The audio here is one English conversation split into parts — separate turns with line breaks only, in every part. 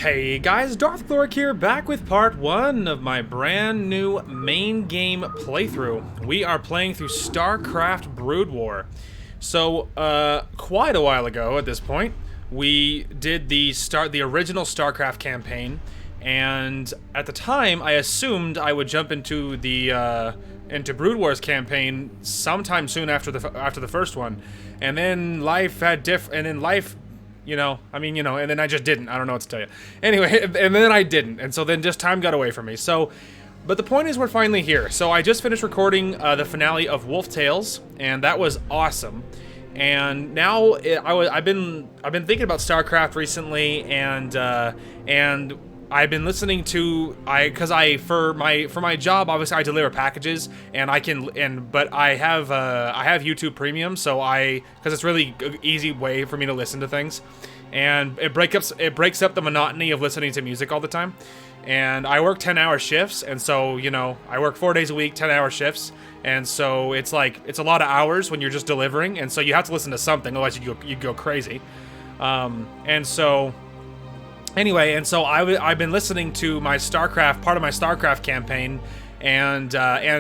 Hey guys, Darth Gloric here, back with part 1 of my brand new main game playthrough. We are playing through StarCraft Brood War. So, quite a while ago at this point, we did the original StarCraft campaign, and at the time, I assumed I would jump into the into Brood War's campaign sometime soon after the first one, and then life and then I just didn't. I don't know what to tell you. Anyway, and then I didn't, and so then just time got away from me. So, but the point is we're finally here. So I just finished recording the finale of Wolf Tales, and that was awesome. And now I've been thinking about StarCraft recently, and I've been listening to for my job, obviously I deliver packages, and but I have YouTube Premium, so because it's really easy way for me to listen to things, and it breaks up the monotony of listening to music all the time. And I work 10-hour shifts, and so I work 4 days a week, 10-hour shifts, and so it's a lot of hours when you're just delivering, and so you have to listen to something, otherwise you go crazy, and so. Anyway, and so I've been listening to part of my StarCraft campaign, and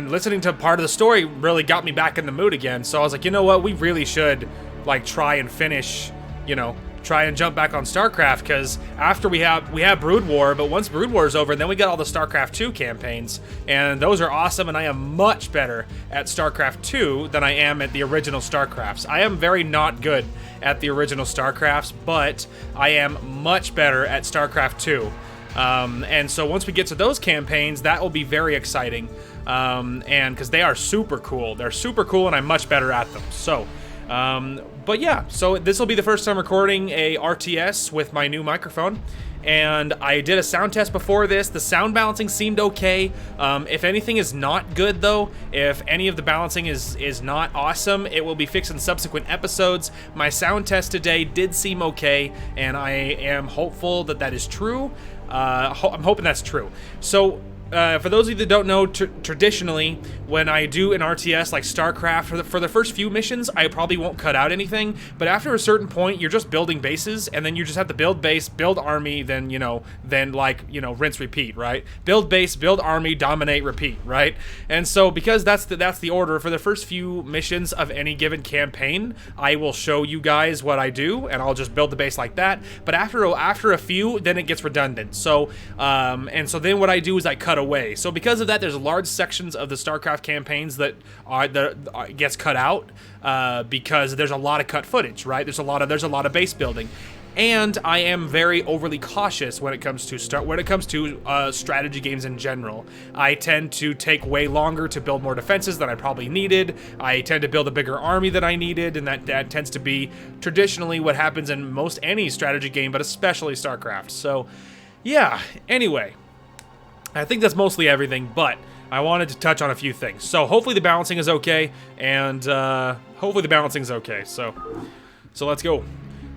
listening to part of the story really got me back in the mood again. So I was like, you know what, we really should try and finish, try and jump back on StarCraft, because after we have Brood War, but once Brood War is over, then we got all the StarCraft 2 campaigns, and those are awesome, and I am much better at StarCraft 2 than I am at the original StarCrafts. I am very not good at the original StarCrafts, but I am much better at StarCraft 2. And so once we get to those campaigns, that will be very exciting, and because they are super cool. They're super cool, and I'm much better at them. So, but yeah, so this will be the first time recording a RTS with my new microphone, and I did a sound test before this. The sound balancing seemed okay. If anything is not good though, if any of the balancing is not awesome, it will be fixed in subsequent episodes. My sound test today did seem okay, and I am hopeful that is true. I'm hoping that's true. So, for those of you that don't know, traditionally, when I do an RTS like StarCraft, for the first few missions, I probably won't cut out anything, but after a certain point, you're just building bases, and then you just have to build base, build army, then rinse, repeat, right? Build base, build army, dominate, repeat, right? And so, because that's the order, for the first few missions of any given campaign, I will show you guys what I do, and I'll just build the base like that, but after a few, then it gets redundant. So, and so then what I do is I cut away. So because of that, there's large sections of the StarCraft campaigns that gets cut out because there's a lot of cut footage, right? There's a lot of base building, and I am very overly cautious when it comes to strategy games in general. I tend to take way longer to build more defenses than I probably needed. I tend to build a bigger army than I needed, and that tends to be traditionally what happens in most any strategy game, but especially StarCraft. So yeah, anyway, I think that's mostly everything, but I wanted to touch on a few things. So hopefully the balancing is okay, and So let's go.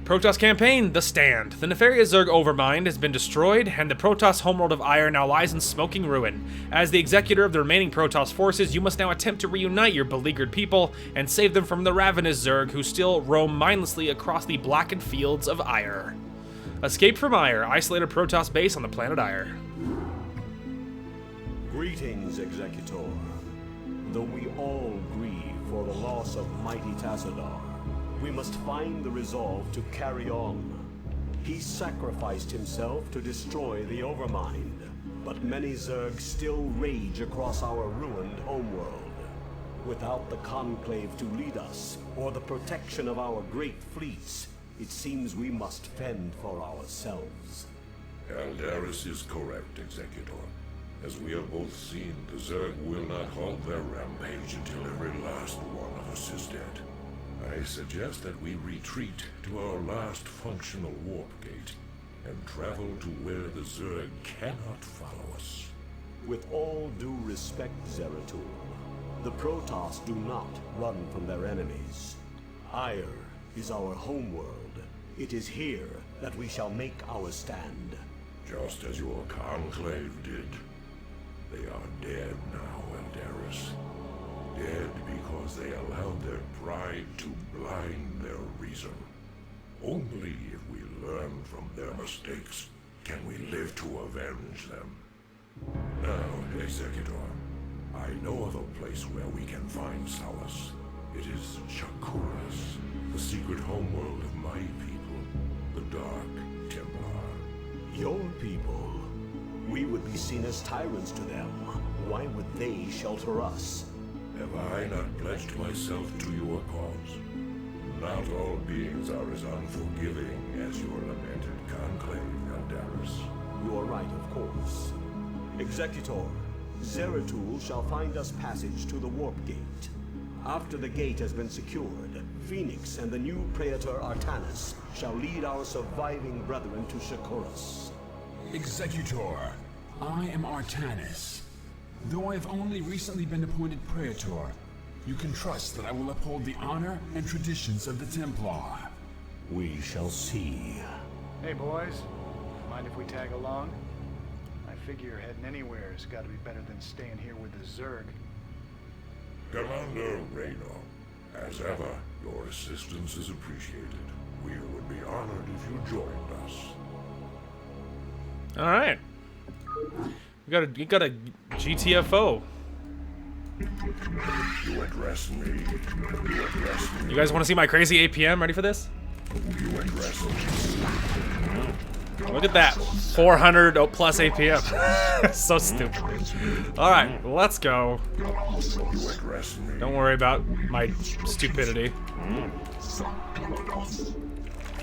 Protoss Campaign, The Stand. The nefarious Zerg Overmind has been destroyed, and the Protoss homeworld of Ire now lies in smoking ruin. As the executor of the remaining Protoss forces, you must now attempt to reunite your beleaguered people and save them from the ravenous Zerg who still roam mindlessly across the blackened fields of Ire. Escape from Ire. Isolate a Protoss base on the planet Ire.
Greetings, Executor. Though we all grieve for the loss of mighty Tassadar, we must find the resolve to carry on. He sacrificed himself to destroy the Overmind, but many Zerg still rage across our ruined homeworld. Without the Conclave to lead us, or the protection of our great fleets, it seems we must fend for ourselves.
Aldaris is correct, Executor. As we have both seen, the Zerg will not halt their rampage until every last one of us is dead. I suggest that we retreat to our last functional warp gate and travel to where the Zerg cannot follow us.
With all due respect, Zeratul, the Protoss do not run from their enemies. Ire is our homeworld. It is here that we shall make our stand.
Just as your Conclave did. They are dead now, Aldaris. Dead because they allowed their pride to blind their reason. Only if we learn from their mistakes can we live to avenge them. Now, Executor, I know of a place where we can find solace. It is Shakuras, the secret homeworld of my people, the Dark Templar.
Your people. We would be seen as tyrants to them. Why would they shelter us?
Have I not pledged myself to your cause? Not all beings are as unforgiving as your lamented conclave, Eldaris.
You are right, of course. Executor, Zeratul shall find us passage to the Warp Gate. After the gate has been secured, Phoenix and the new Praetor Artanis shall lead our surviving brethren to Shakuras.
Executor, I am Artanis. Though I have only recently been appointed Praetor, you can trust that I will uphold the honor and traditions of the Templar.
We shall see.
Hey boys, mind if we tag along? I figure heading anywhere's gotta be better than staying here with the Zerg.
Commander Reno, as ever, your assistance is appreciated. We would be honored if you joined us.
All right. We got a GTFO.
You address me. You address me.
You guys want to see my crazy APM? Ready for this?
You address me.
Look at that. 400 plus APM. So stupid. All right, let's go.
You address me.
Don't worry about my stupidity.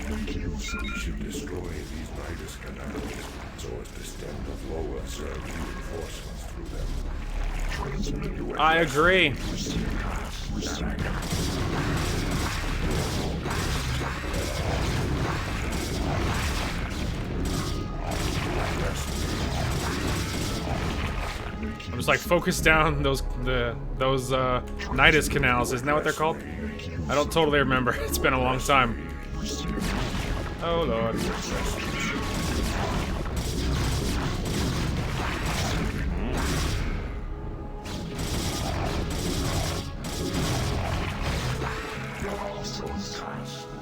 We should destroy these Nidus canals so as to stem the flow of Zerg reinforcements through them.
I agree. I'm just like focus down those Nidus canals. Isn't that what they're called? I don't totally remember. It's been a long time. Oh lord.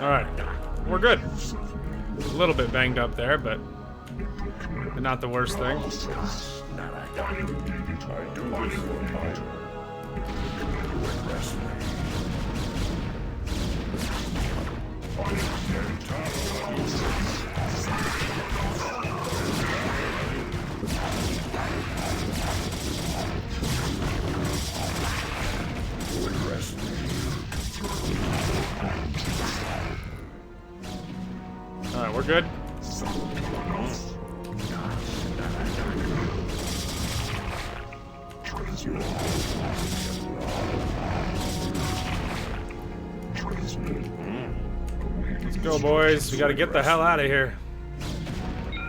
Alright, we're good. A little bit banged up there, but not the worst thing.
I do this for time. You address me. You address me.
Alright, we're good. Let's go, boys. We gotta get the hell out of here.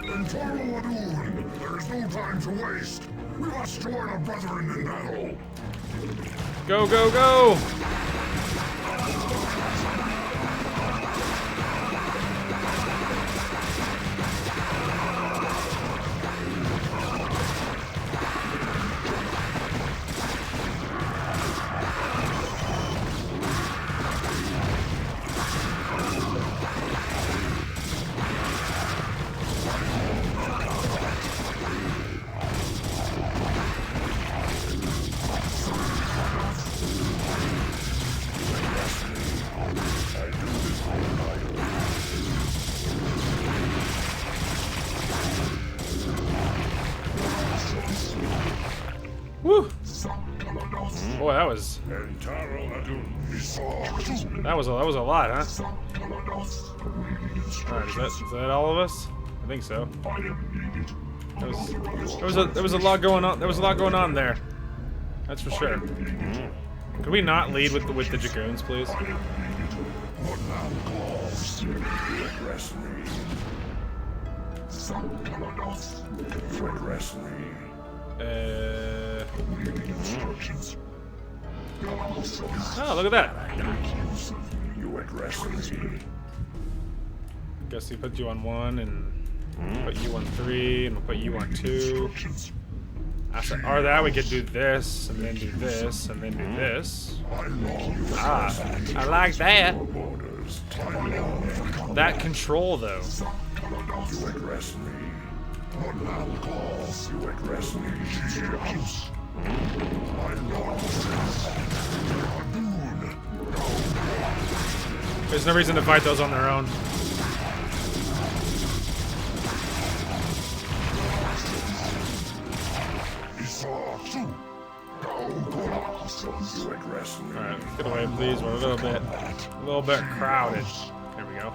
There is no time to waste. We must join our brethren in battle.
Go, go, go! Woo! Boy, that was a lot, huh? Alright, is that all of us? I think so. There was a lot going on. There was a lot going on there. That's for sure. Could we not lead with the Dragoons, please? Oh, look at that.
You address me.
Guess he put you on 1 and put you on 3 and we'll put you on 2. After that, we could do this and then do this and then do this. Ah, I like that. That control, though.
You address me. You address me.
There's no reason to fight those on their own.
You address me.
Alright, get away, please. We're a little bit crowded. There we go.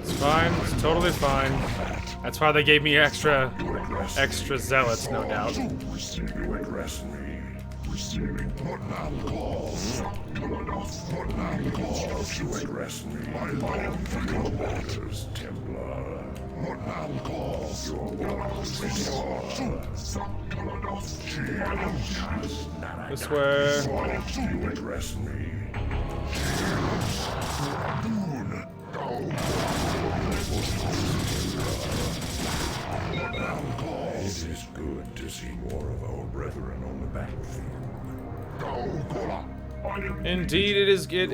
It's fine. It's totally fine. That's why they gave me extra zealots, no doubt.
You address me. Receiving calls. You address me. My lord for your waters, Templar. Calls. Your waters,
This way.
You address me. It is good to see more of our brethren on the battlefield.
Indeed, it is good.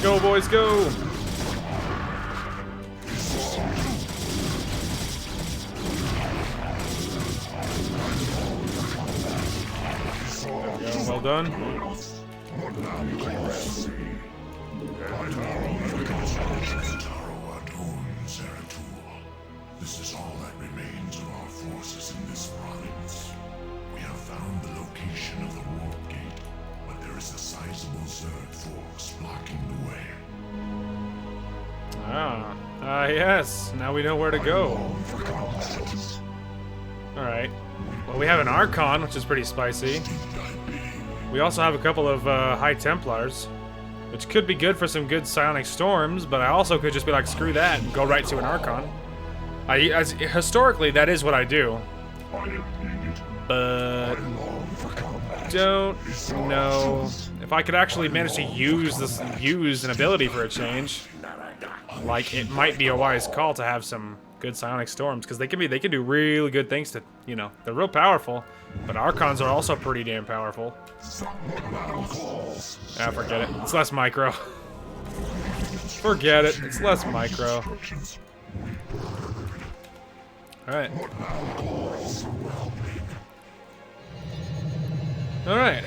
Go, boys, go! Well done.
This is all that remains of our forces in this province. We have found the location of the warp gate, but there is a sizable Zerg force blocking the way.
Yes. Now we know where to go. Alright. Well, we have an Archon, which is pretty spicy. We also have a couple of High Templars, which could be good for some good Psionic Storms, but I also could just be like, screw that, and go right to an Archon. Historically, that is what I do. But don't know if I could actually manage to use an ability for a change. Like, it might be a wise call to have some good Psionic Storms, because they can do really good things to, you know, they're real powerful, but Archons are also pretty damn powerful. Ah, forget it. It's less micro. Forget it. It's less micro. Alright. Alright.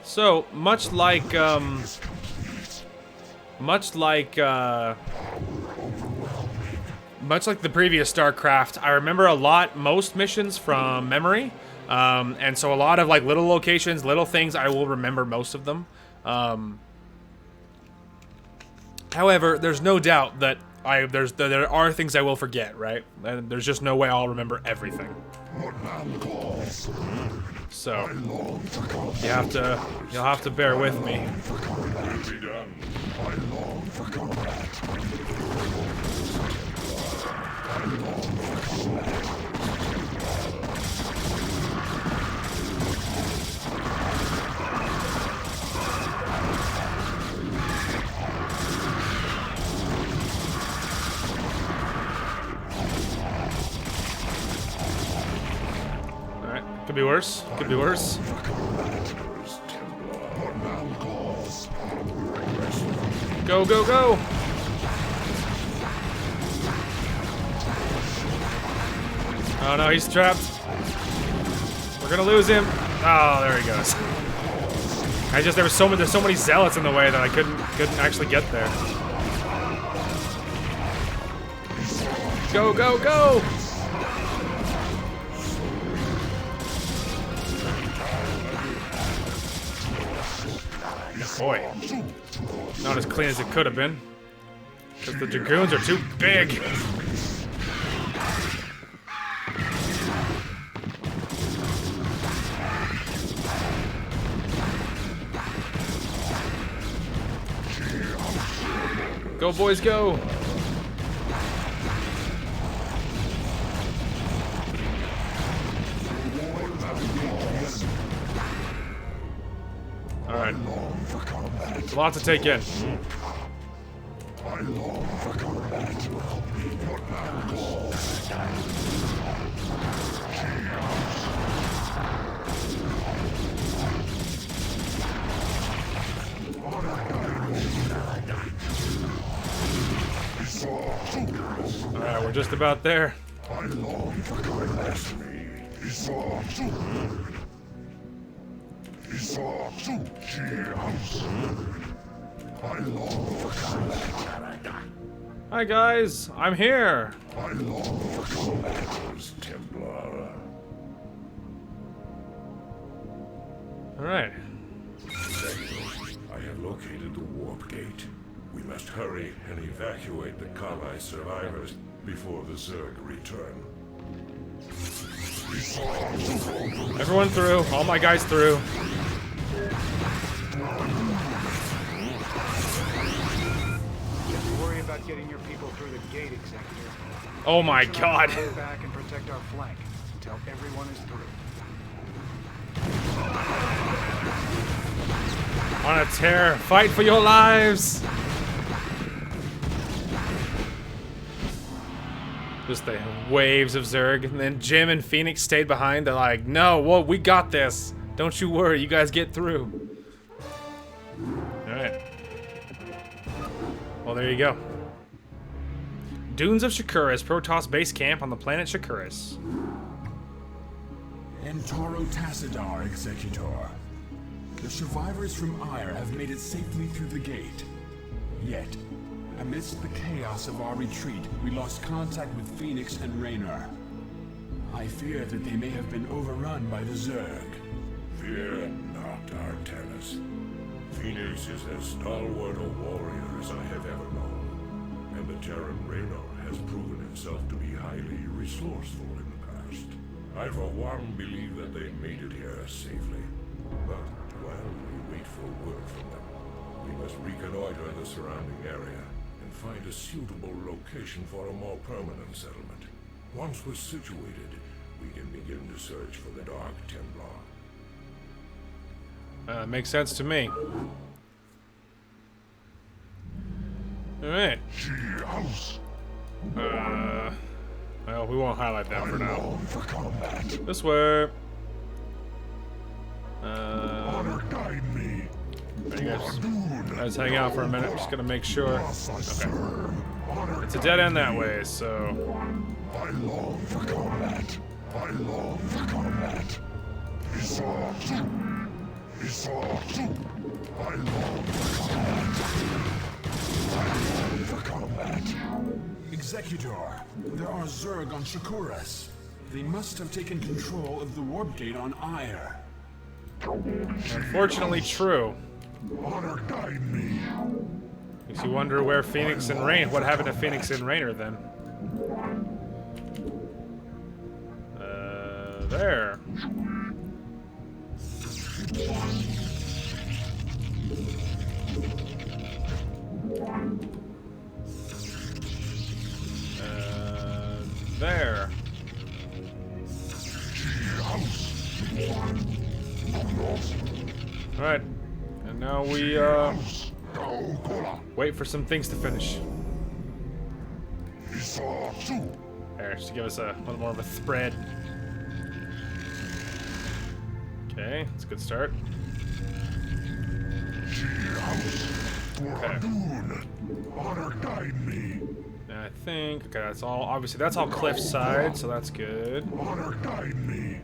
So, much like the previous StarCraft, I remember most missions from memory, and so a lot of like little locations, little things, I will remember most of them. However, there's no doubt that there are things I will forget, right? And there's just no way I'll remember everything. So you'll have to bear with me. Alright, could be worse. Could be worse. Go, go, go! Oh no, he's trapped. We're gonna lose him. Oh, there he goes. There's so many zealots in the way that I couldn't actually get there. Go, go, go! Boy, not as clean as it could have been. Because the Dragoons are too big. Go, boys, go! Alright. It's a lot to take in. Alright, we're just about there. Hi guys, I'm here. Alright.
I have located the warp gate. We must hurry and evacuate the colonized survivors before the Zerg return.
Everyone through. All my guys through.
Worry about getting your people through the gate, Executive.
Oh my god.
Stay back and protect our flank until everyone is through.
On a tear. Fight for your lives. Just the waves of Zerg. And then Jim and Phoenix stayed behind. They're like, no, well, we got this. Don't you worry. You guys get through. Alright. Well, there you go. Dunes of Shakuras, Protoss base camp on the planet Shakuras.
Entaro Tassadar, Executor. The survivors from Ire have made it safely through the gate. Yet, amidst the chaos of our retreat, we lost contact with Phoenix and Raynor. I fear that they may have been overrun by the Zerg.
Fear not, Artanis. Phoenix is as stalwart a warrior as I have ever known, and the Terran Raynor has proven himself to be highly resourceful in the past. I for one believe that they made it here safely, but while we wait for word from them, we must reconnoiter the surrounding area and find a suitable location for a more permanent settlement. Once we're situated, we can begin to search for the Dark Templar.
Makes sense to me. Alright. Well, we won't highlight that for now. This way. Ready, guys hang out for a minute. Just gonna make sure. Okay. It's a dead end that way, so.
I long for combat. I long for combat. I long for combat.
Executor, there are Zerg on Shakuras. They must have taken control of the warp gate on Ire.
Unfortunately true.
Honor guide me.
Makes you wonder where Phoenix and Rain. What happened to Phoenix and Raynor then? There. There. Alright. And now we, wait for some things to finish. There, just to give us a little more of a spread. Okay, that's a good start. Okay.
Honor guide me.
And I think, okay, that's all, obviously that's all cliffside, so that's good.
Honor guide me.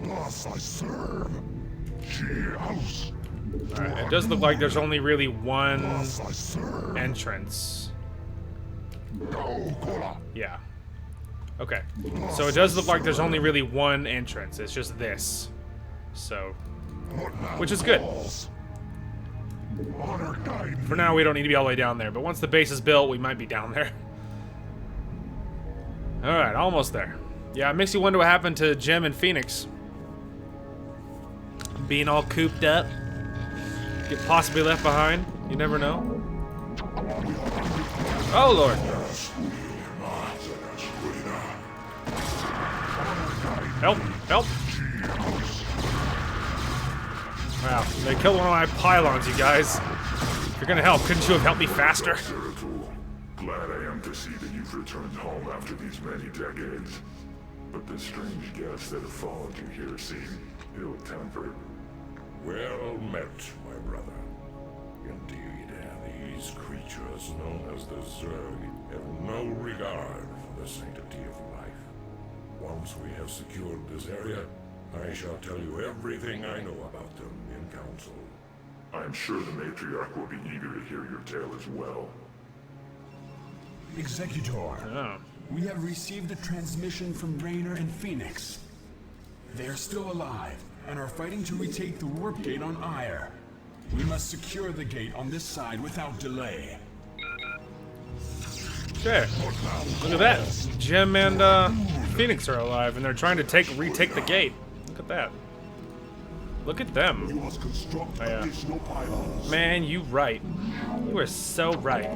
Thus I serve.
Alright, it does look like there's only really one entrance. Yeah. Okay. So it does look like there's only really one entrance. It's just this. So, which is good. For now, we don't need to be all the way down there, but once the base is built, we might be down there. Alright, almost there. Yeah, it makes you wonder what happened to Jim and Phoenix. Being all cooped up. Get possibly left behind. You never know. Oh, Lord. Help! Help! Wow, they killed one of my pylons, you guys. If you're gonna help, couldn't you have helped me faster?
Glad I am to see that you've returned home after these many decades. But the strange guests that have followed you here seem ill-tempered. Well met, my brother. Indeed, these creatures known as the Zerg have no regard for the sanctity of life. Once we have secured this area, I shall tell you everything I know about them in council. I'm sure the matriarch will be eager to hear your tale as well.
Executor,
Oh.
we have received a transmission from Raynor and Phoenix. They are still alive and are fighting to retake the warp gate on Ire. We must secure the gate on this side without delay.
Okay. Look at that. Jim and Phoenix are alive, and they're trying to retake the gate. Look at that. Look at them.
You must construct
Oh, yeah.
additional pylons.
Man, you right. You are so right.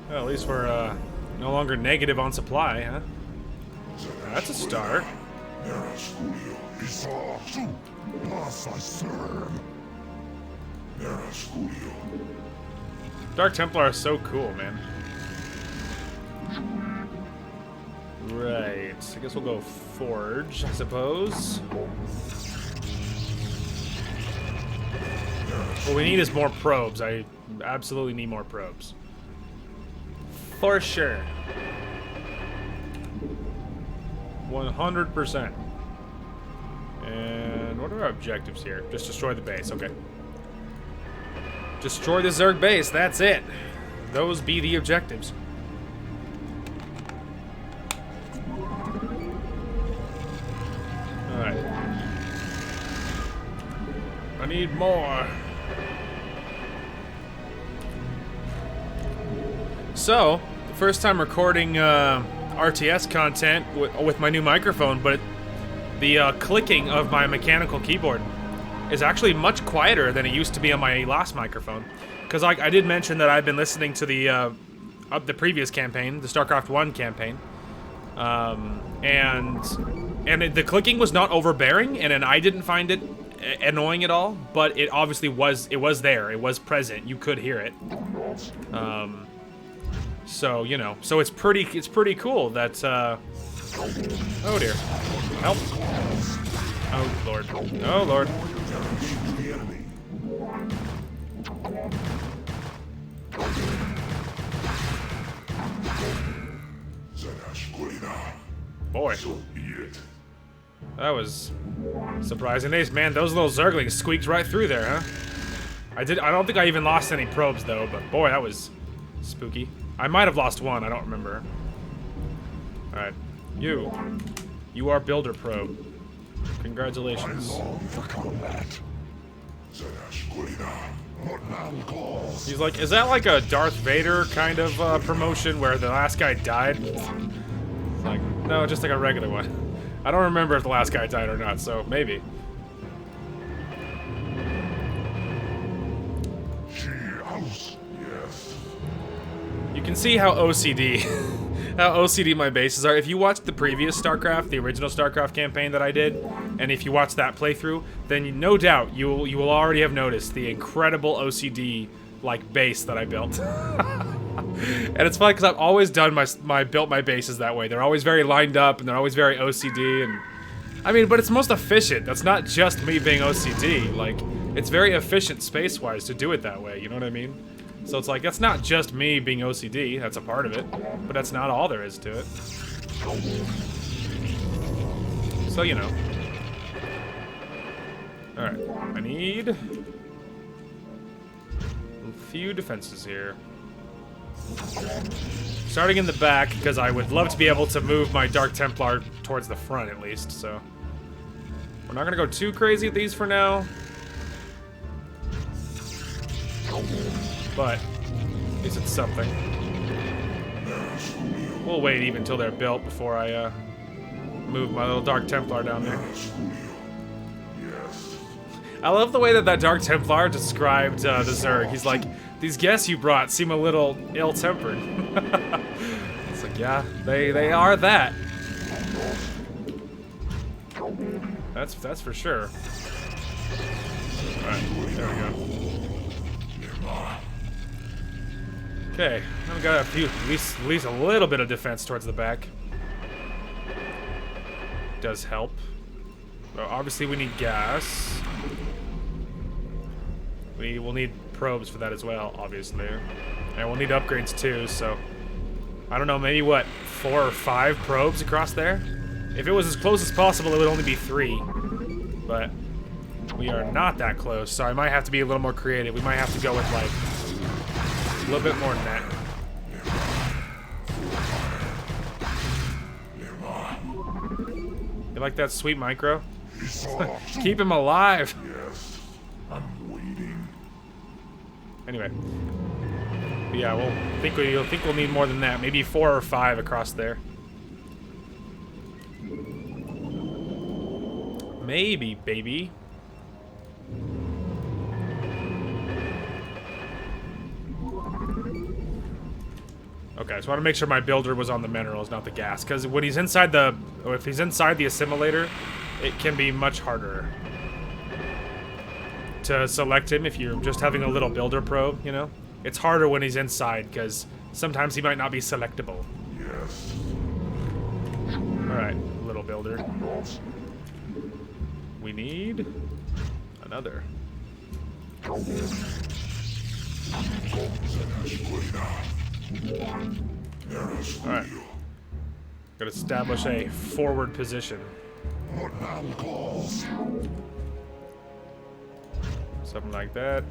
Well, at least we're no longer negative on supply, huh? That's a start. Dark Templar are so cool, man. Right. I guess we'll go Forge, I suppose. What we need is more probes. I absolutely need more probes. For sure. 100%. And what are our objectives here? Just destroy the base, okay. Destroy the Zerg base, that's it. Those be the objectives. Alright. I need more. So, the first time recording RTS content with my new microphone, but the clicking of my mechanical keyboard is actually much quieter than it used to be on my last microphone. Because I did mention that I've been listening to the previous campaign, the StarCraft 1 campaign, and the clicking was not overbearing, and I didn't find it annoying at all. But it obviously was. It was there. It was present. You could hear it. So you know. So it's pretty cool that. Oh dear. Help. Oh lord. Oh lord. Boy. That was surprising. Man, those little Zerglings squeaked right through there, huh? I don't think I even lost any probes though, but boy, that was spooky. I might have lost one, I don't remember. Alright. You are Builder Probe. Congratulations. He's like, is that like a Darth Vader kind of promotion where the last guy died? It's like, no, just like a regular one. I don't remember if the last guy died or not, so maybe. You can see how OCD my bases are. If you watched the previous StarCraft, the original StarCraft campaign that I did, and if you watch that playthrough, then no doubt you will already have noticed the incredible OCD like base that I built. And it's funny because I've always done built my bases that way. They're always very lined up and they're always very OCD, and I mean, but it's most efficient. That's not just me being OCD. Like, it's very efficient space-wise to do it that way. You know what I mean? So it's like, that's not just me being OCD, that's a part of it, but that's not all there is to it. So, you know. Alright, I need a few defenses here. Starting in the back, because I would love to be able to move my Dark Templar towards the front at least, so. We're not gonna go too crazy with these for now. But, at least it's something. We'll wait even until they're built before I move my little Dark Templar down there. I love the way that that Dark Templar described the Zerg. He's like, these guests you brought seem a little ill-tempered. It's like, yeah, they are that. That's for sure. Alright, there we go. Okay, I've got a few, at least a little bit of defense towards the back. Does help. Well, obviously we need gas. We will need probes for that as well, obviously. And we'll need upgrades too, so... I don't know, maybe what, 4 or 5 probes across there? If it was as close as possible, it would only be 3. But we are not that close, so I might have to be a little more creative. We might have to go with, like, a little bit more than that. You like that sweet micro? Keep him alive!
Yes, I'm waiting.
Anyway. But yeah, we'll think we'll need more than that. Maybe 4 or 5 across there. Maybe, baby. Okay, so I want to make sure my builder was on the minerals, not the gas, because when he's inside the, or if he's inside the assimilator, it can be much harder to select him if you're just having a little builder probe, you know? It's harder when he's inside, because sometimes he might not be selectable.
Yes.
Alright, little builder. We need another. Alright. Gotta establish a forward position. Something like that.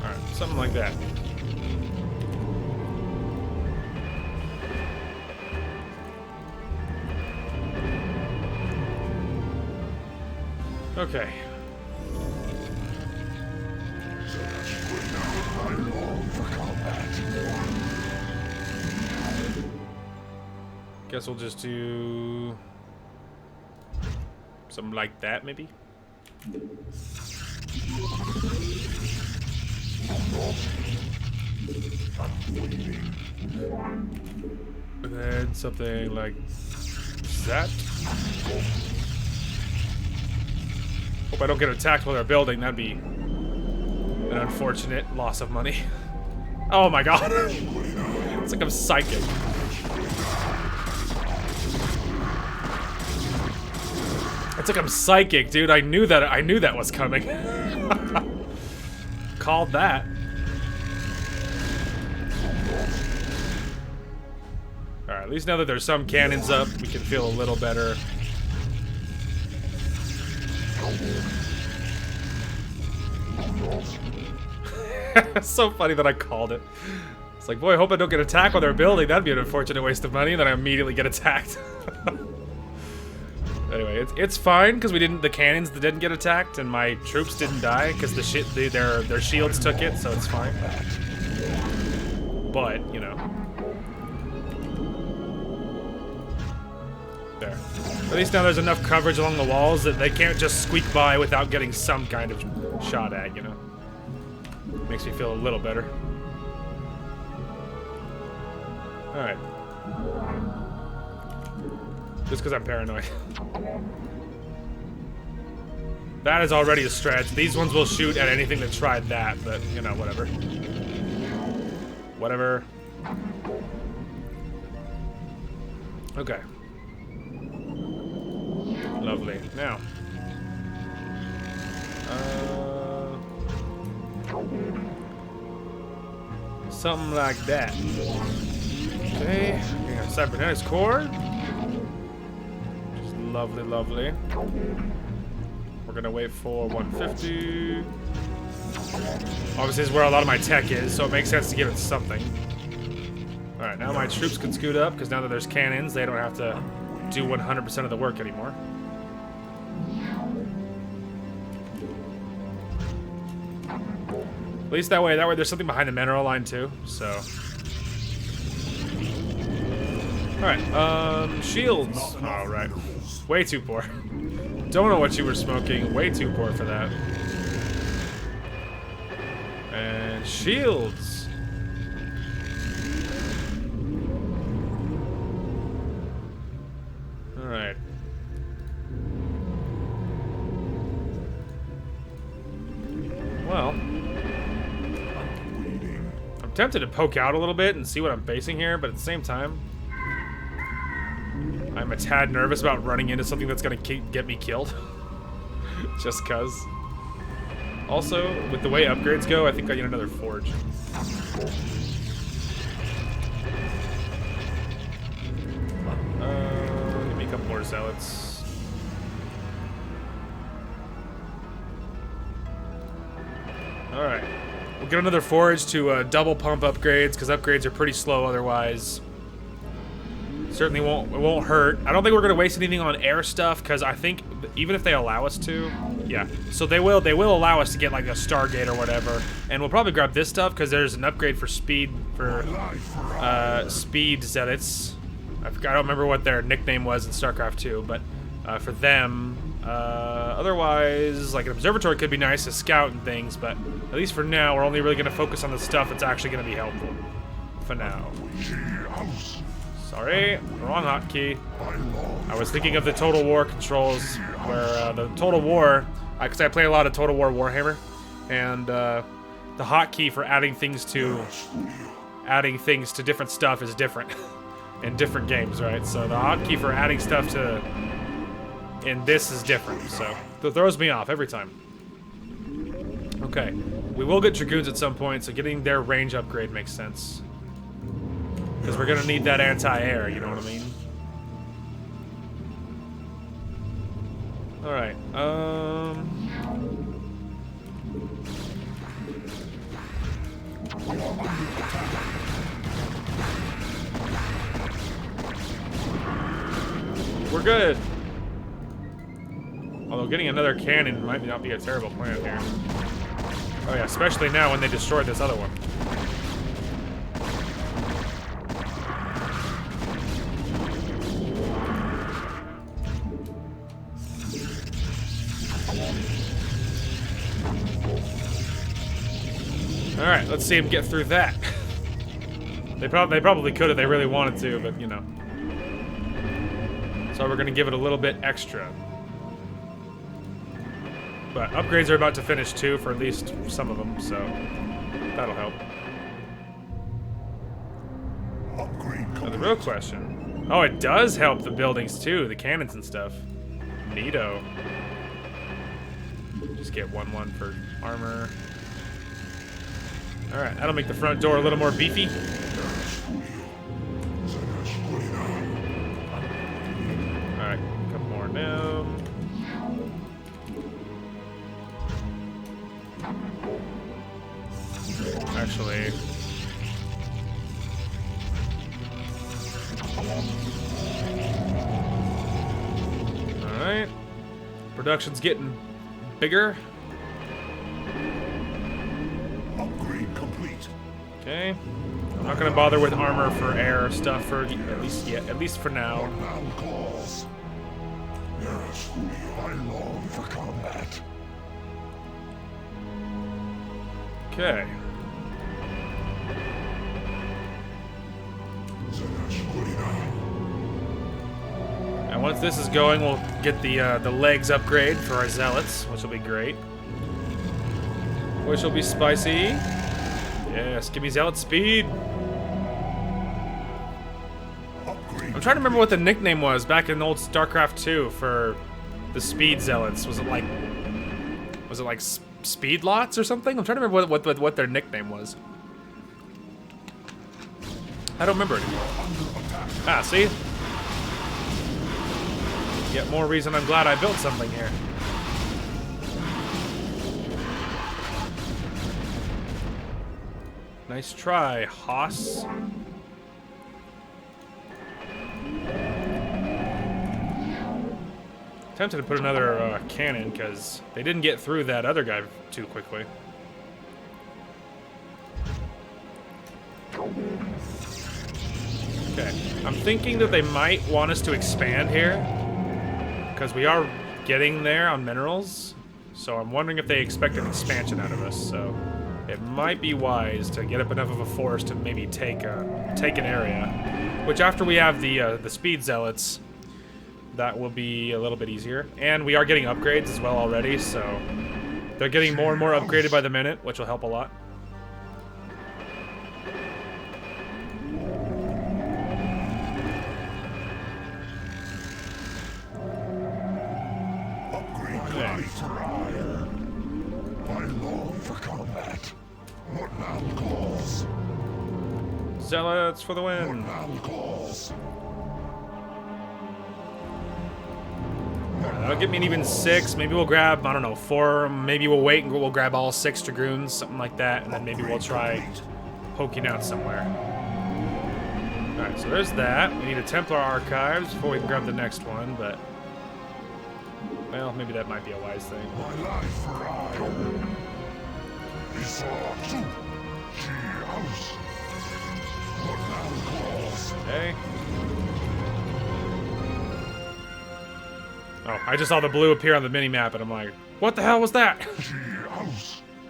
Alright, something like that. Okay. Guess we'll just do something like that, maybe. And then something like that. Hope I don't get attacked while they're building. That'd be an unfortunate loss of money. Oh my god. It's like I'm psychic. It's like I'm psychic, dude. I knew that was coming. Called that. Alright, at least now that there's some cannons up, we can feel a little better. It's so funny that I called it. It's like, boy, I hope I don't get attacked while they're building. That'd be an unfortunate waste of money, and then I immediately get attacked. Anyway, it's fine because the cannons didn't get attacked, and my troops didn't die because their shields took it, so it's fine. But you know, there. At least now there's enough coverage along the walls that they can't just squeak by without getting some kind of shot at. You know, makes me feel a little better. All right. Just because I'm paranoid. That is already a stretch. These ones will shoot at anything that tried that, but, you know, whatever. Whatever. Okay. Lovely. Now. Something like that. Okay. We got cybernetics core. Lovely, lovely. We're we're gonna wait for 150. Obviously, this is where a lot of my tech is, so it makes sense to give it something. Alright, now my troops can scoot up, because now that there's cannons, they don't have to do 100% of the work anymore. At least that way there's something behind the mineral line too, so. Alright, shields. Oh, right. Way too poor. Don't know what you were smoking. Way too poor for that. And shields. Alright. Well, I'm tempted to poke out a little bit and see what I'm facing here, but at the same time, I'm a tad nervous about running into something that's gonna get me killed. Just cuz. Also, with the way upgrades go, I think I need another forge. Give me a couple more zealots. Alright. We'll get another forge to double pump upgrades, because upgrades are pretty slow otherwise. Certainly it won't hurt. I don't think we're gonna waste anything on air stuff, because I think even if they allow us to, yeah. So they will allow us to get like a Stargate or whatever, and we'll probably grab this stuff because there's an upgrade for speed speed zealots. I don't remember what their nickname was in StarCraft 2, but for them, otherwise like an observatory could be nice to scout and things, but at least for now we're only really gonna focus on the stuff that's actually gonna be helpful. For now. Sorry, wrong hotkey. I was thinking of the Total War controls, where the Total War, because I play a lot of Total War Warhammer, and the hotkey for adding things to different stuff is different in different games, right? So the hotkey for adding stuff to in this is different, so it throws me off every time. Okay, we will get Dragoons at some point, so getting their range upgrade makes sense. Because we're gonna need that anti-air, you know what I mean? Alright, we're good. Although getting another cannon might not be a terrible plan here. Oh yeah, especially now when they destroyed this other one. Alright, let's see him get through that. They probably could if they really wanted to, but you know. So we're gonna give it a little bit extra. But upgrades are about to finish too, for at least some of them, so that'll help. Now the real question. Oh, it does help the buildings too, the cannons and stuff. Neato. Just get 1/1 for armor. Alright, that'll make the front door a little more beefy. Alright, a couple more now. Actually... Alright. Production's getting bigger. Okay, I'm not gonna bother with armor for air stuff for at least for now. Okay. And once this is going, we'll get the legs upgrade for our zealots, which will be great. Which will be spicy. Yes, give me zealot speed. I'm trying to remember what the nickname was back in old StarCraft 2 for the speed zealots. Was it like speed lots or something? I'm trying to remember what their nickname was. I don't remember anymore. Ah, see? Yet more reason I'm glad I built something here. Nice try, Haas. Tempted to put another cannon because they didn't get through that other guy too quickly. Okay, I'm thinking that they might want us to expand here because we are getting there on minerals. So I'm wondering if they expect an expansion out of us. So it might be wise to get up enough of a force to maybe take an area. Which after we have the speed zealots, that will be a little bit easier. And we are getting upgrades as well already, so they're getting more and more upgraded by the minute, which will help a lot.
Upgrade for hire. I long for combat. What now calls?
Zealots for the win.
What now calls?
That'll get me an even 6. Maybe we'll grab, I don't know, 4. Maybe we'll wait and we'll grab all 6 dragoons, something like that, and then maybe we'll try poking out somewhere. Alright, so there's that. We need a Templar Archives before we can grab the next one, but... well, maybe that might be a wise thing.
My life for I. What now calls?
Okay. Oh, I just saw the blue appear on the mini-map, and I'm like, what the hell was that?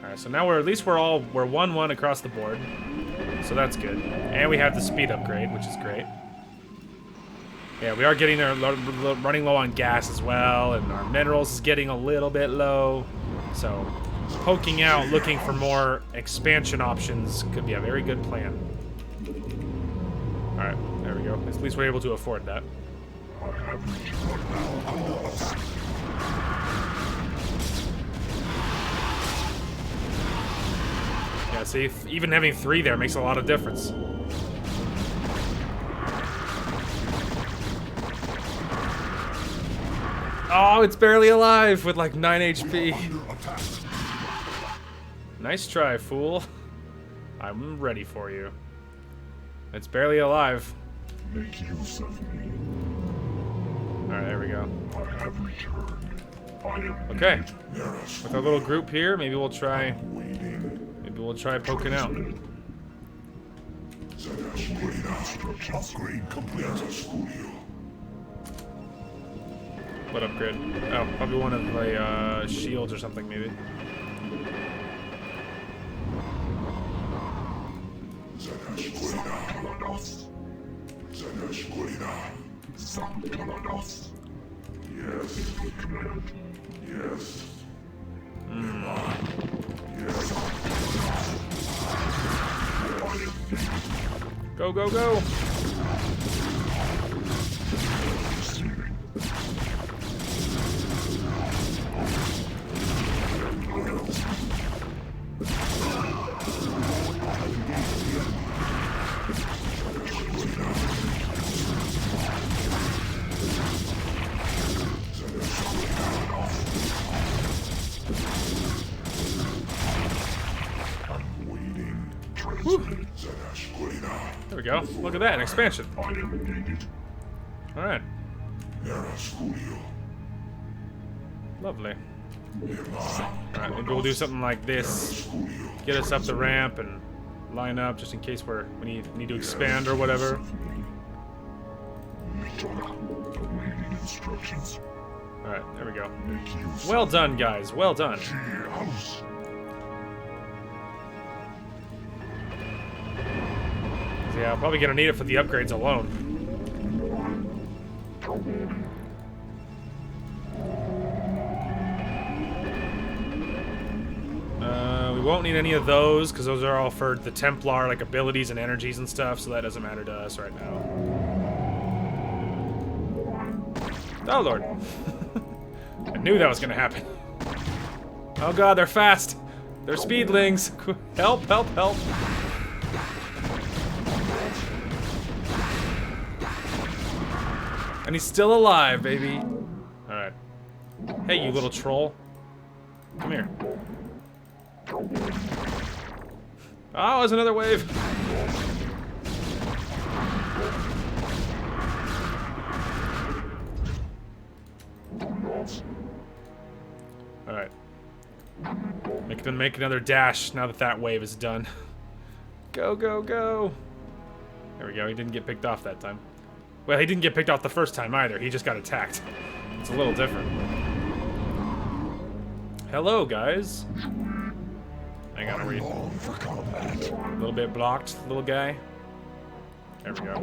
Alright, so now we're 1-1 across the board. So that's good. And we have the speed upgrade, which is great. Yeah, we are getting there, running low on gas as well, and our minerals is getting a little bit low. So, poking out, looking for more expansion options could be a very good plan. Alright, there we go. At least we're able to afford that. Yeah, see, even having 3 there makes a lot of difference. Oh, it's barely alive with like 9 HP. Nice try, fool. I'm ready for you. It's barely alive.
Make use of me.
Alright, there we go.
I have returned. I am
Okay.
Nearest.
With our little group here, maybe we'll try poking out.
Upgrade complete.
What upgrade? Oh, probably one of the shields or something, maybe.
Yes. Yes.
Go, go, go! There we go. Look at that, an expansion. Alright. Lovely. Alright, maybe we'll do something like this. Get us up the ramp and line up just in case we need to expand or whatever. Alright, there we go. Well done, guys. Well done. Yeah, I'm probably gonna need it for the upgrades alone. We won't need any of those because those are all for the Templar, like abilities and energies and stuff, so that doesn't matter to us right now. Oh lord. I knew that was gonna happen. Oh god, they're fast. They're speedlings. Help, help, help. And he's still alive, baby. Alright. Hey, you little troll. Come here. Oh, there's another wave. Alright. Make them make another dash now that that wave is done. Go, go, go. There we go. He didn't get picked off that time. Well, he didn't get picked off the first time either. He just got attacked. It's a little different. Hello, guys. Hang on, are we a little bit blocked, little guy? There we go.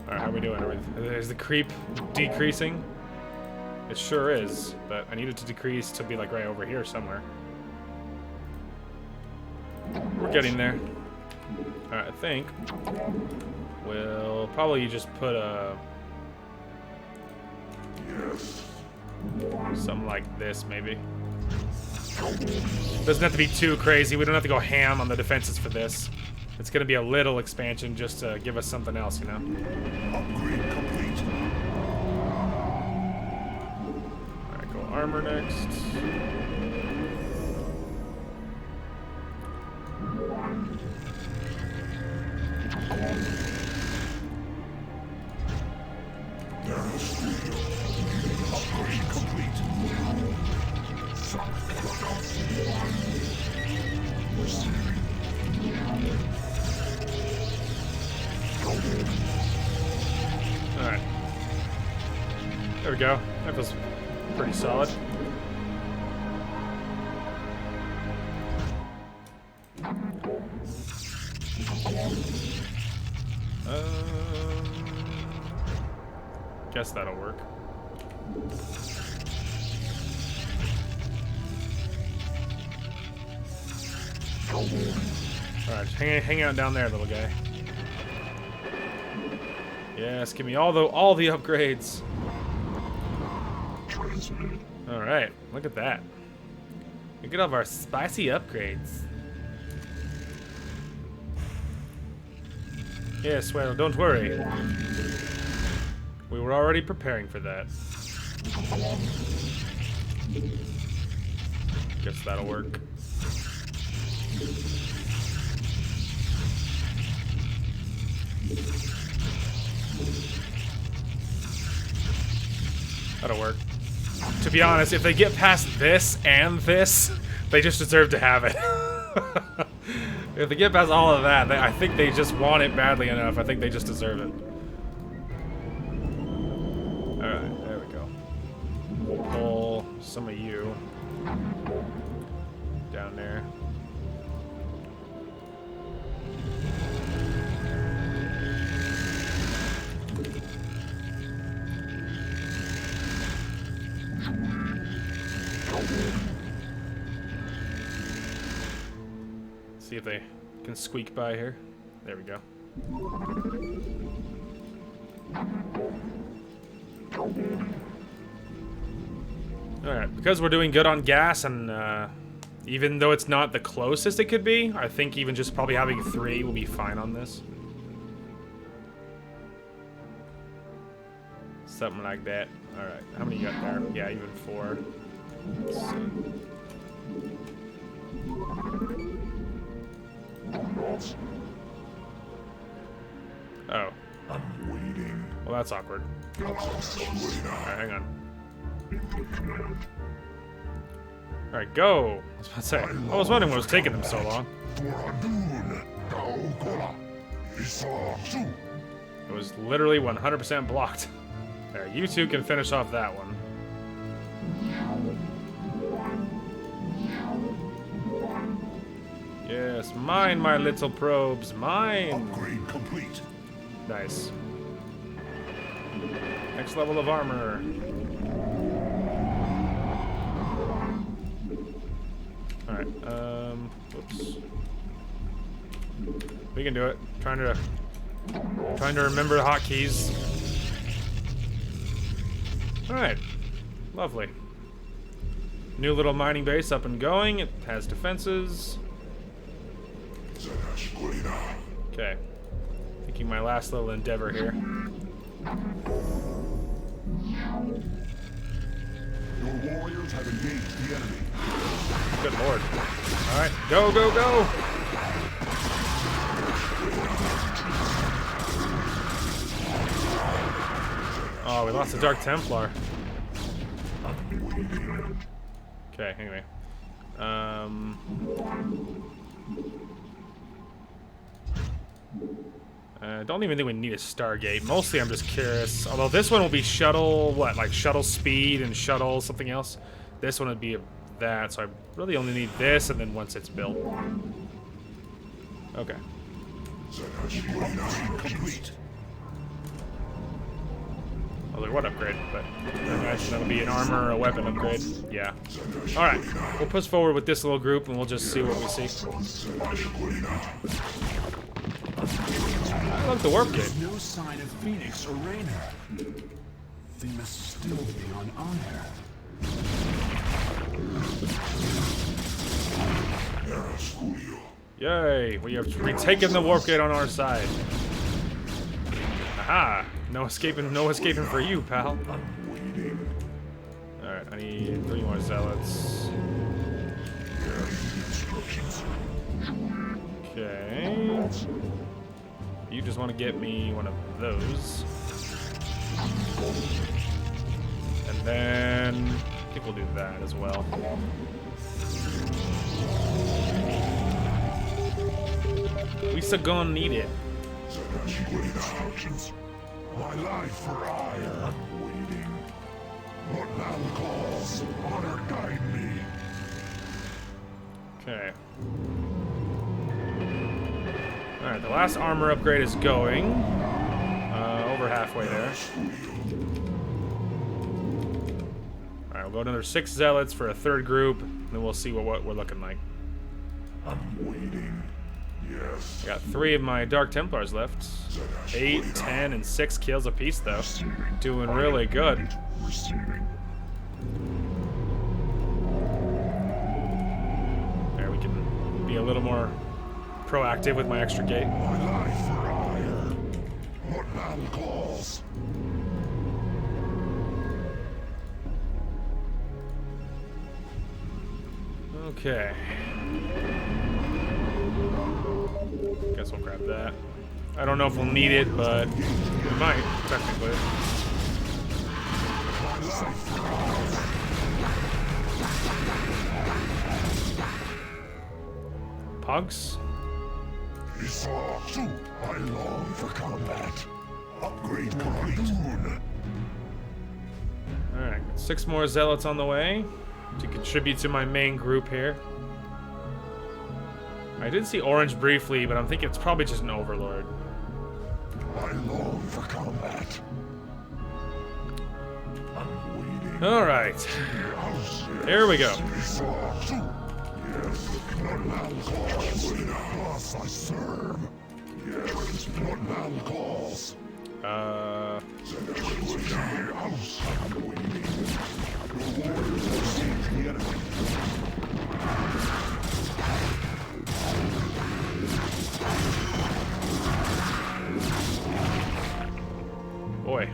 Alright, how are we doing? Is the creep decreasing? It sure is, but I need it to decrease to be like right over here somewhere. We're getting there. Alright, I think we'll probably just put a... something like this, maybe. Doesn't have to be too crazy. We don't have to go ham on the defenses for this. It's gonna be a little expansion just to give us something else, you know?
Upgrade complete.
Alright, go armor next.
Upgrade complete.
Alright. There we go. That feels pretty solid. Guess that'll work. Alright, just hang out down there, little guy. Yes, give me all the upgrades. Alright, look at that. Look at all of our spicy upgrades. Yes, well, don't worry. We were already preparing for that. Guess that'll work. That'll work. To be honest, if they get past this and this, they just deserve to have it. If they get past all of that, I think they just want it badly enough. I think they just deserve it. Alright, there we go. We'll pull some of you down there. See if they can squeak by here. There we go. Alright, because we're doing good on gas, and even though it's not the closest it could be, I think even just probably having 3 will be fine on this. Something like that. Alright, how many you got there? Yeah, even 4. Let's see. Oh.
I'm waiting.
Well, that's awkward. Alright, hang on. Alright, go! I was about to say. I was wondering what was taking them so long. It was literally 100% blocked. There, you two can finish off that one. Yes, mine, my little probes, mine!
Upgrade complete.
Nice. Next level of armor. Alright, whoops. We can do it. Trying to remember the hotkeys. Alright. Lovely. New little mining base up and going. It has defenses. Okay. Thinking my last little endeavor here.
Your warriors have engaged the enemy.
Good lord. Alright, go, go, go! Oh, we lost the Dark Templar. Okay, anyway. Don't even think we need a Stargate. Mostly I'm just curious. Although this one will be shuttle, what, like shuttle speed and shuttle something else? This one would be that, so I really only need this, and then once it's built. Okay.
Complete.
I was like, what upgrade? But I imagine that'll be an armor or a weapon upgrade. Yeah. Alright, we'll push forward with this little group, and we'll just see what we see. I love the warp gate.
There's no sign of Phoenix or Raynor. They must still be on Ire.
Yay, we have retaken the warp gate on our side. Aha! No escaping for you, pal. Alright, I need 3 more zealots. Okay. You just want to get me one of those. And then I think we'll do that as well. We still gonna need it.
My life for Ire. I'm waiting. What thou calls, honor guide me.
Okay. Alright, the last armor upgrade is going. Over halfway there. Alright, we'll go another 6 zealots for a 3rd group, and then we'll see what we're looking like.
I'm waiting. Yes.
I got 3 of my Dark Templars left. 8, 10, and 6 kills apiece, though. Doing really good. There, we can be a little more proactive with my extra gate.
My life for Ire. What thou calls.
Okay. Guess we'll grab that. I don't know if we'll need it, but we might, technically. Punks?
I long for combat. Upgrade complete.
Alright, 6 more zealots on the way to contribute to my main group here. I did see orange briefly, but I'm thinking it's probably just an overlord.
I long for combat. I'm waiting.
Alright. Here we go.
I serve. Yes, what thou calls.
Boy.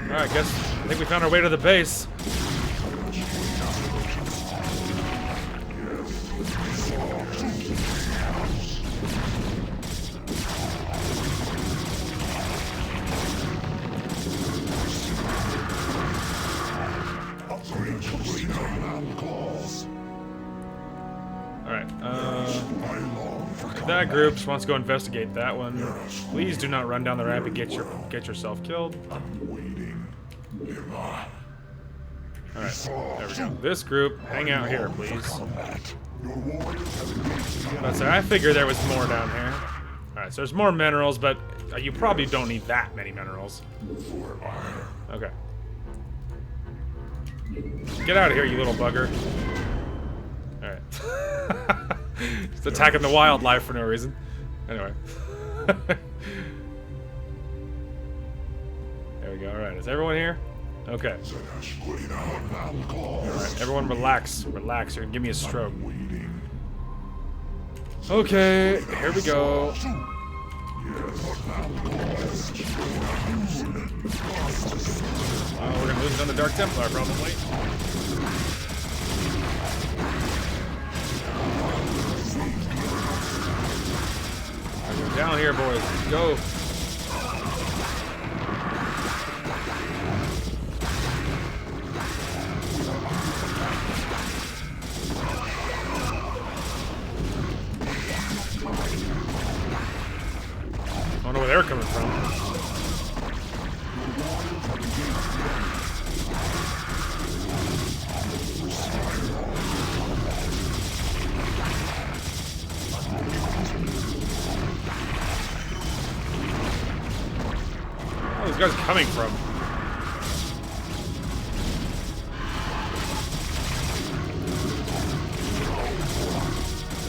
Alright, I think we found our way to the base. That group just wants to go investigate that one. Please do not run down the ramp and get yourself killed. Alright, there we go. This group, hang out here, please. I figured there was more down here. Alright, so there's more minerals, but you probably don't need that many minerals. Okay. Get out of here, you little bugger. Alright. Just attacking the wildlife for no reason. Anyway. There we go. Alright, is everyone here? Okay. Alright, everyone relax. Relax, you're gonna give me a stroke. Okay, here we go. We're gonna lose it on the Dark Templar, probably. We're down here, boys. Go. I don't know where they're coming from. Where are these guys coming from?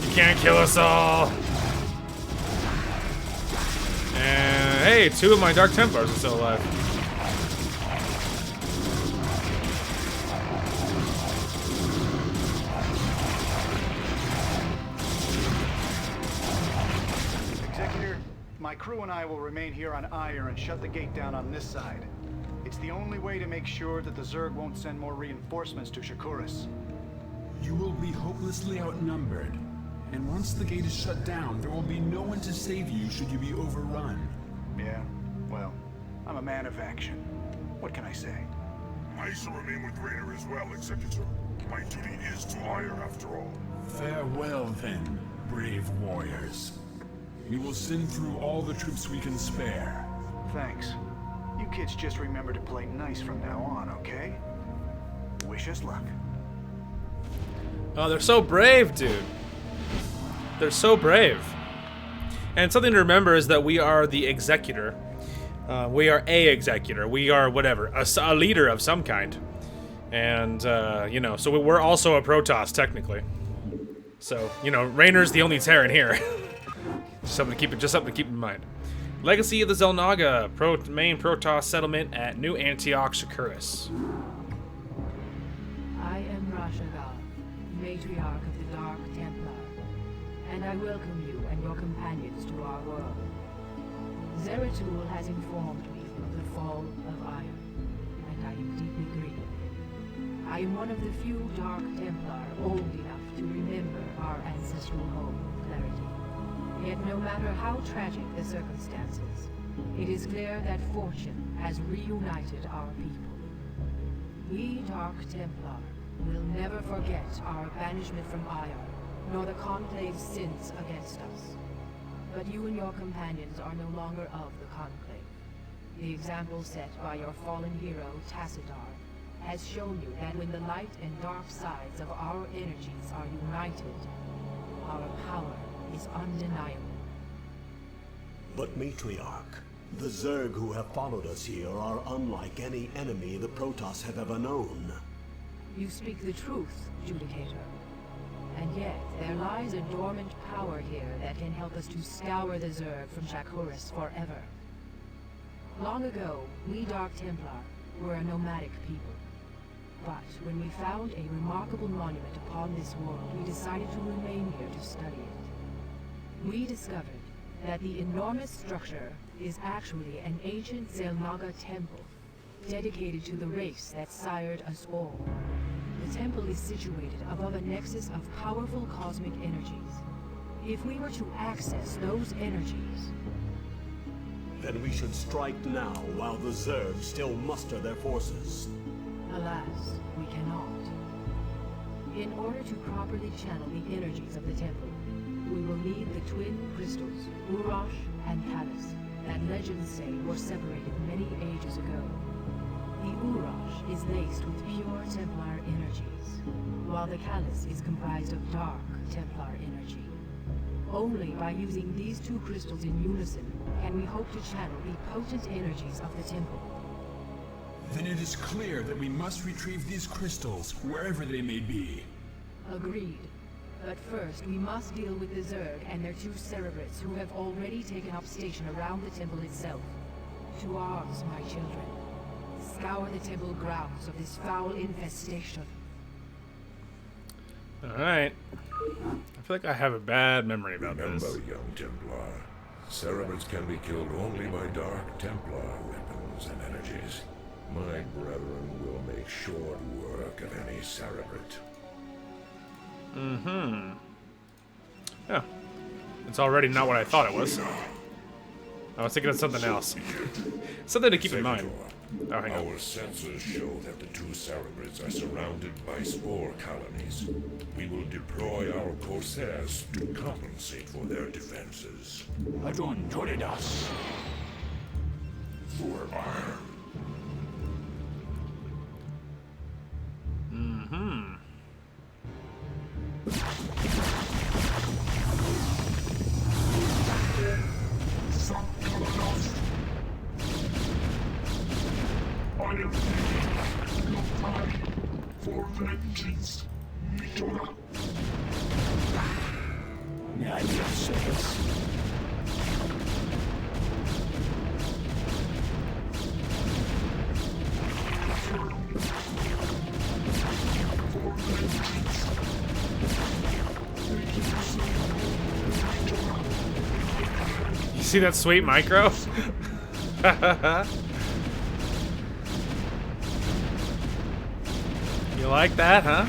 You can't kill us all. And hey, 2 of my Dark Templars are still alive.
Executor, my crew and I will remain here on Ire and shut the gate down on this side. It's the only way to make sure that the Zerg won't send more reinforcements to Shakuris.
You will be hopelessly outnumbered. And once the gate is shut down, there will be no one to save you should you be overrun.
Yeah, well, I'm a man of action. What can I say?
I shall remain with Raynor as well, Executor. My duty is to Ire after all.
Farewell then, brave warriors. We will send through all the troops we can spare.
Thanks. You kids just remember to play nice from now on, okay? Wish us luck.
Oh, they're so brave, dude. They're so brave. And something to remember is that we are the executor. We are a executor. We are whatever, a leader of some kind. And, you know, so we're also a Protoss, technically. So, you know, Raynor's the only Terran here. just something to keep in mind. Legacy of the Xel'Naga, main Protoss settlement at New Antioch, Shakuris.
I am Rashagal, matriarch of the Dark Templar, and I welcome you and your companions to our world. Zeratul has informed me of the fall of Ire, and I am deeply grieved. I am one of the few Dark Templar old enough to remember our ancestral home with clarity. Yet no matter how tragic the circumstances, it is clear that fortune has reunited our people. We Dark Templar will never forget our banishment from Ire, nor the Conclave's sins against us. But you and your companions are no longer of the Conclave. The example set by your fallen hero, Tassadar, has shown you that when the light and dark sides of our energies are united, our power is undeniable.
But Matriarch, the Zerg who have followed us here are unlike any enemy the Protoss have ever known.
You speak the truth, Judicator. And yet, there lies a dormant power here that can help us to scour the Zerg from Shakuris forever. Long ago, we Dark Templar were a nomadic people. But when we found a remarkable monument upon this world, we decided to remain here to study it. We discovered that the enormous structure is actually an ancient Xel'Naga temple, dedicated to the race that sired us all. The temple is situated above a nexus of powerful cosmic energies. If we were to access those energies,
Then we should strike now while the Zerg still muster their forces.
alas, we cannot. In order to properly channel the energies of the temple, we will need the twin crystals, Urash and Callus, that legends say were separated many ages ago. The Urash is laced with pure Templar energies, while the Callus is comprised of dark Templar energy. Only by using these two crystals in unison can we hope to channel the potent energies of the temple.
Then it is clear that we must retrieve these crystals, wherever they may be.
Agreed. But first, we must deal with the Zerg and their 2 Cerebrates who have already taken up station around the temple itself. To arms, my children. Scour the temple grounds of this foul infestation.
Alright. I feel like I have a bad memory about
Remember,
this.
young Templar, Cerebrants can be killed only by Dark Templar weapons and energies. My brethren will make short work of any Cerebrant.
Mm-hmm. Yeah. It's already not what I thought it was. I was thinking of something else. Something to keep in mind. Oh, hang on.
Our sensors show that the two Cerebrants are surrounded by spore colonies. We will deploy our Corsairs to compensate for their defenses.
Mm-hmm.
For vengeance, Midora.
You see that sweet micro? You like that, huh?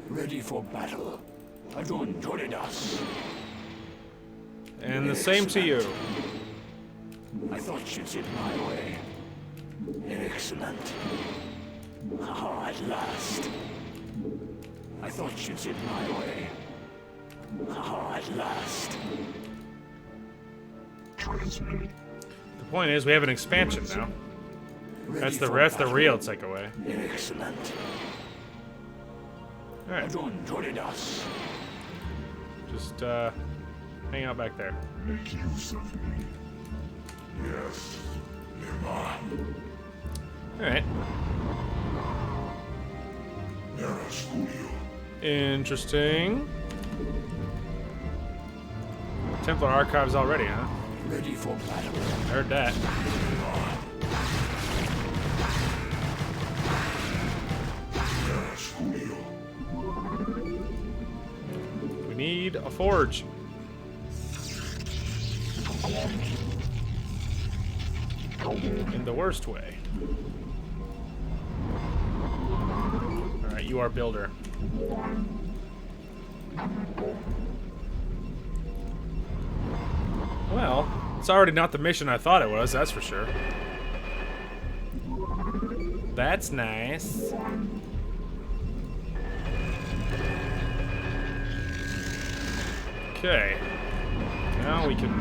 Ready for battle.
And the same to you.
I thought you'd it my way. Excellent. Ah, at last. I thought you'd it my way. Ah, at last. Transmitted.
The point is, we have an expansion now. That's the real takeaway.
Excellent.
Alright. Just hang out back there.
Make use of me.
Yes, Emma.
Alright.
Studio.
Interesting. Templar archives already, huh?
Ready for battle.
Heard that.
Studio.
We need a forge. In the worst way. Alright, you are builder. Well, it's already not the mission I thought it was, that's for sure. That's nice. Okay. Now we can...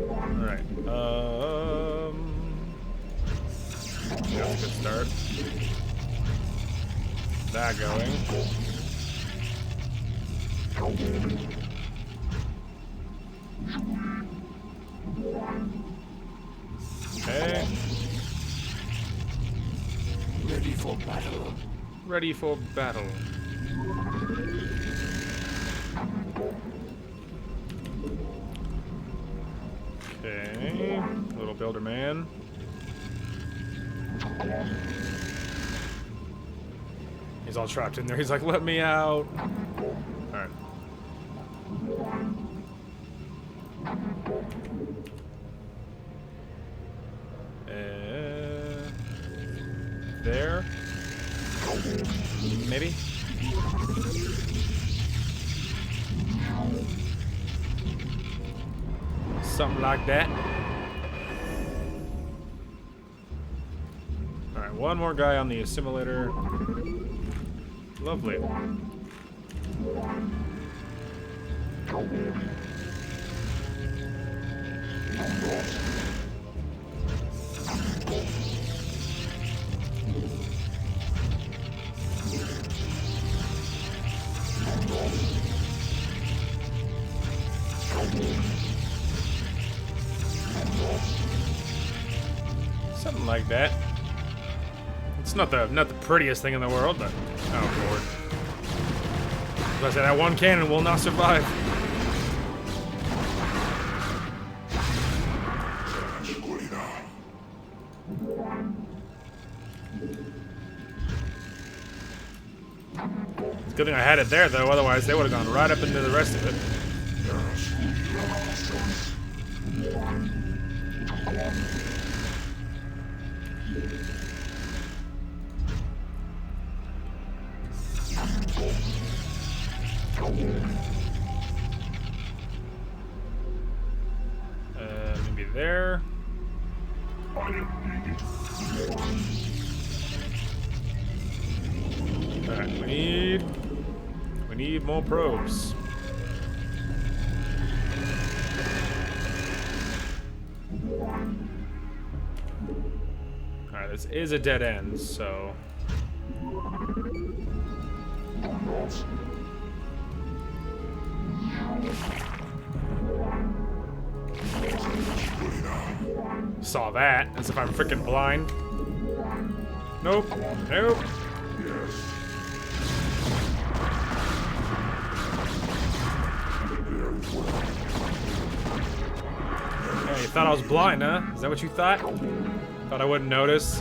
Alright, that's a good start. That going. Okay.
Ready for battle.
Ready for battle. Okay. Little builder man. He's all trapped in there. He's like, let me out. Alright. There. Maybe. Something like that. Alright, one more guy on the assimilator. Lovely. Something like that. It's not the prettiest thing in the world, but oh lord. As I said, that one cannon will not survive. It's a good thing I had it there, though. Otherwise, they would have gone right up into the rest of it. Maybe there. Alright, we need more probes. Alright, this is a dead end, so saw that, as if I'm freaking blind. Nope. Nope. Hey, you thought I was blind, huh? Is that what you thought? Thought I wouldn't notice?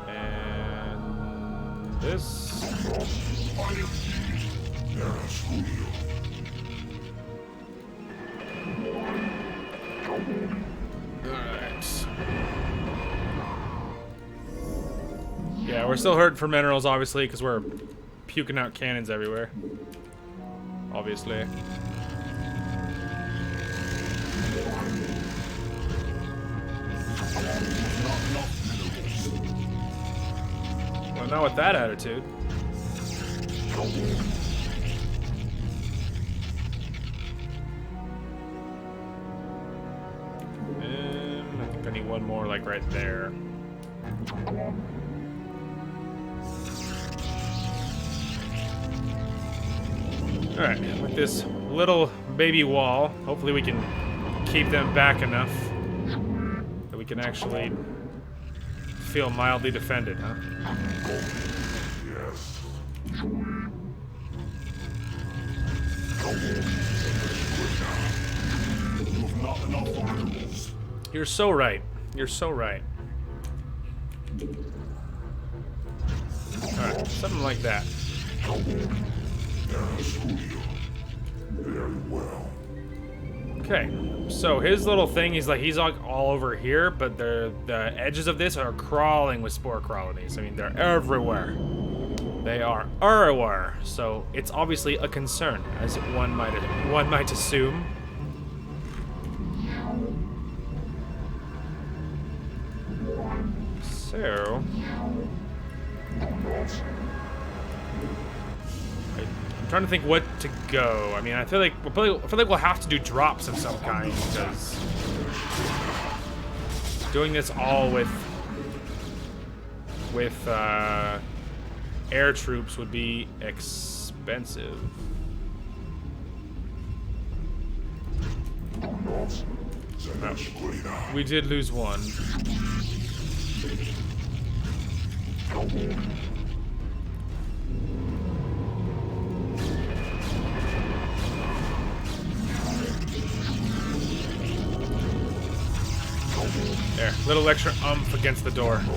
And this. Alright. Yeah, we're still hurting for minerals, obviously, because we're puking out cannons everywhere. Obviously. Well, not with that attitude. I think I need one more, like, right there. Alright, with this little baby wall, hopefully we can keep them back enough that we can actually feel mildly defended, huh? You're so right. You're so right. Alright, something like that.
Very well.
Okay, so his little thing, he's like all over here, but the edges of this are crawling with spore colonies. I mean, they're everywhere. They are everywhere. So it's obviously a concern, as one might assume. So I'm trying to think what to go. I mean, I feel like we'll have to do drops of some kind, because doing this all with air troops would be expensive. Oh, we did lose one. There, little extra umph against the door. It's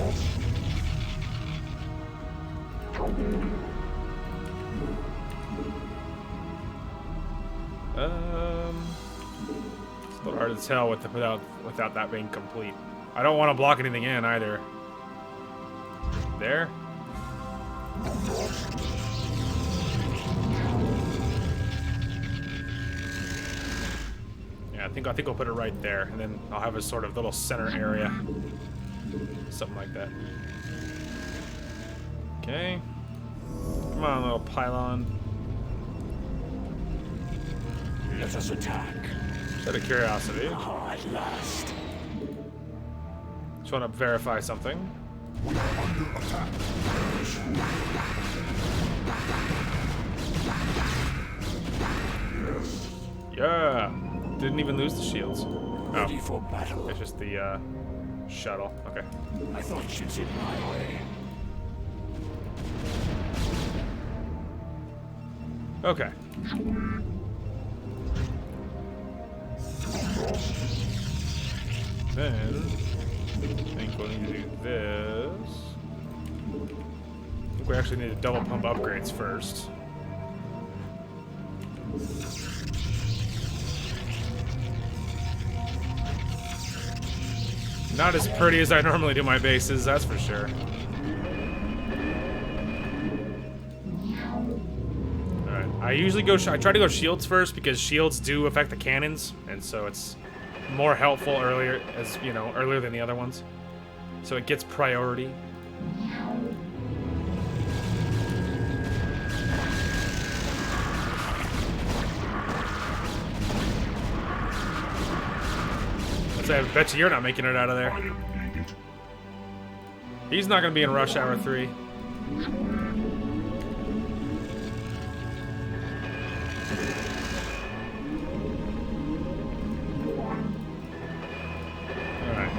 a little hard to tell without that being complete. I don't want to block anything in either. There. Yeah, I think we'll put it right there, and then I'll have a sort of little center area, something like that. Okay. Come on, little pylon.
Let us attack.
Just out of curiosity.
Ah, at last.
Just want to verify something.
We are under attack. Yes.
Yeah. Didn't even lose the shields.
Ready for battle.
It's just the shuttle. Okay.
I thought ships in my way.
Okay. Then, I think we'll need to do this. I think we actually need to double pump upgrades first. Not as pretty as I normally do my bases, that's for sure. Alright, I try to go shields first because shields do affect the cannons, and so it's more helpful earlier, as you know, earlier than the other ones. So it gets priority. I bet you you're not making it out of there. He's not going to be in Rush Hour 3. Alright.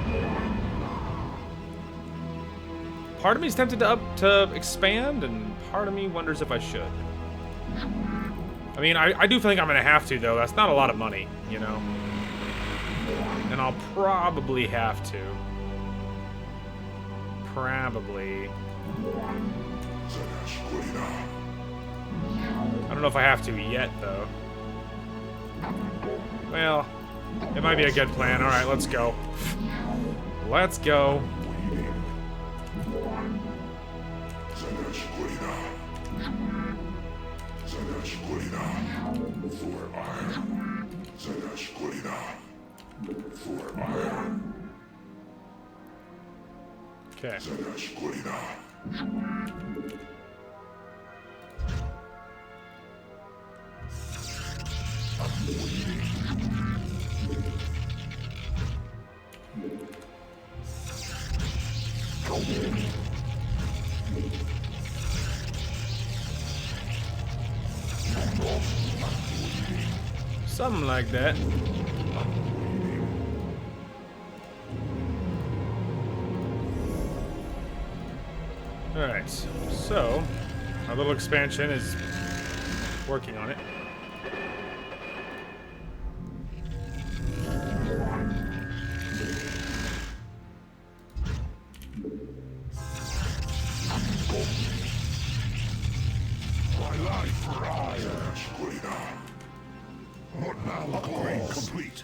Part of me is tempted to expand, and part of me wonders if I should. I mean, I do think I'm going to have to, though. That's not a lot of money, you know? And I'll probably have to. Probably. I don't know if I have to yet, though. Well, it might be a good plan. Alright, let's go. Let's go. Okay. Something like that. Alright, so our little expansion is working on it.
My life for Ire. Upgrade complete.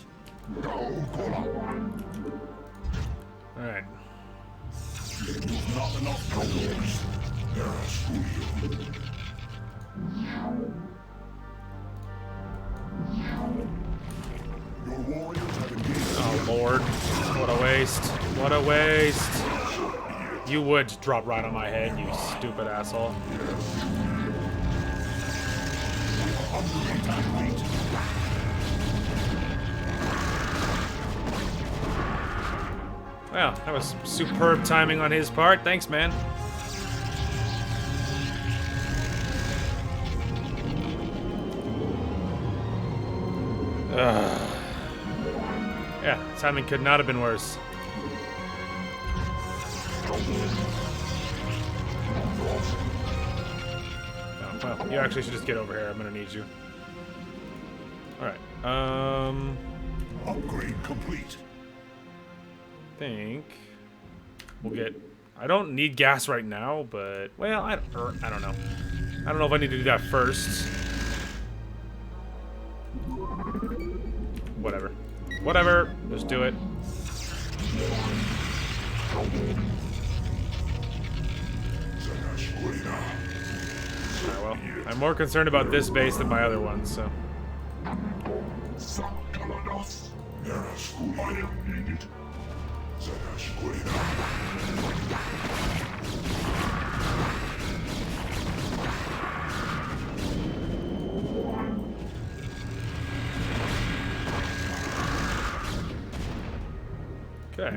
Alright.
Not enough colors. Your warriors have engaged.
Oh Lord, what a waste. What a waste. You would drop right on my head, you stupid asshole. Well, that was superb timing on his part. Thanks, man. Yeah, timing could not have been worse. Oh, well, you actually should just get over here. I'm gonna need you. Alright,
Upgrade complete.
think we'll get... I don't need gas right now, but... Well, I don't know. I don't know if I need to do that first. Whatever. Whatever. Just do it. Alright, well, I'm more concerned about this base than my other ones, so... Okay.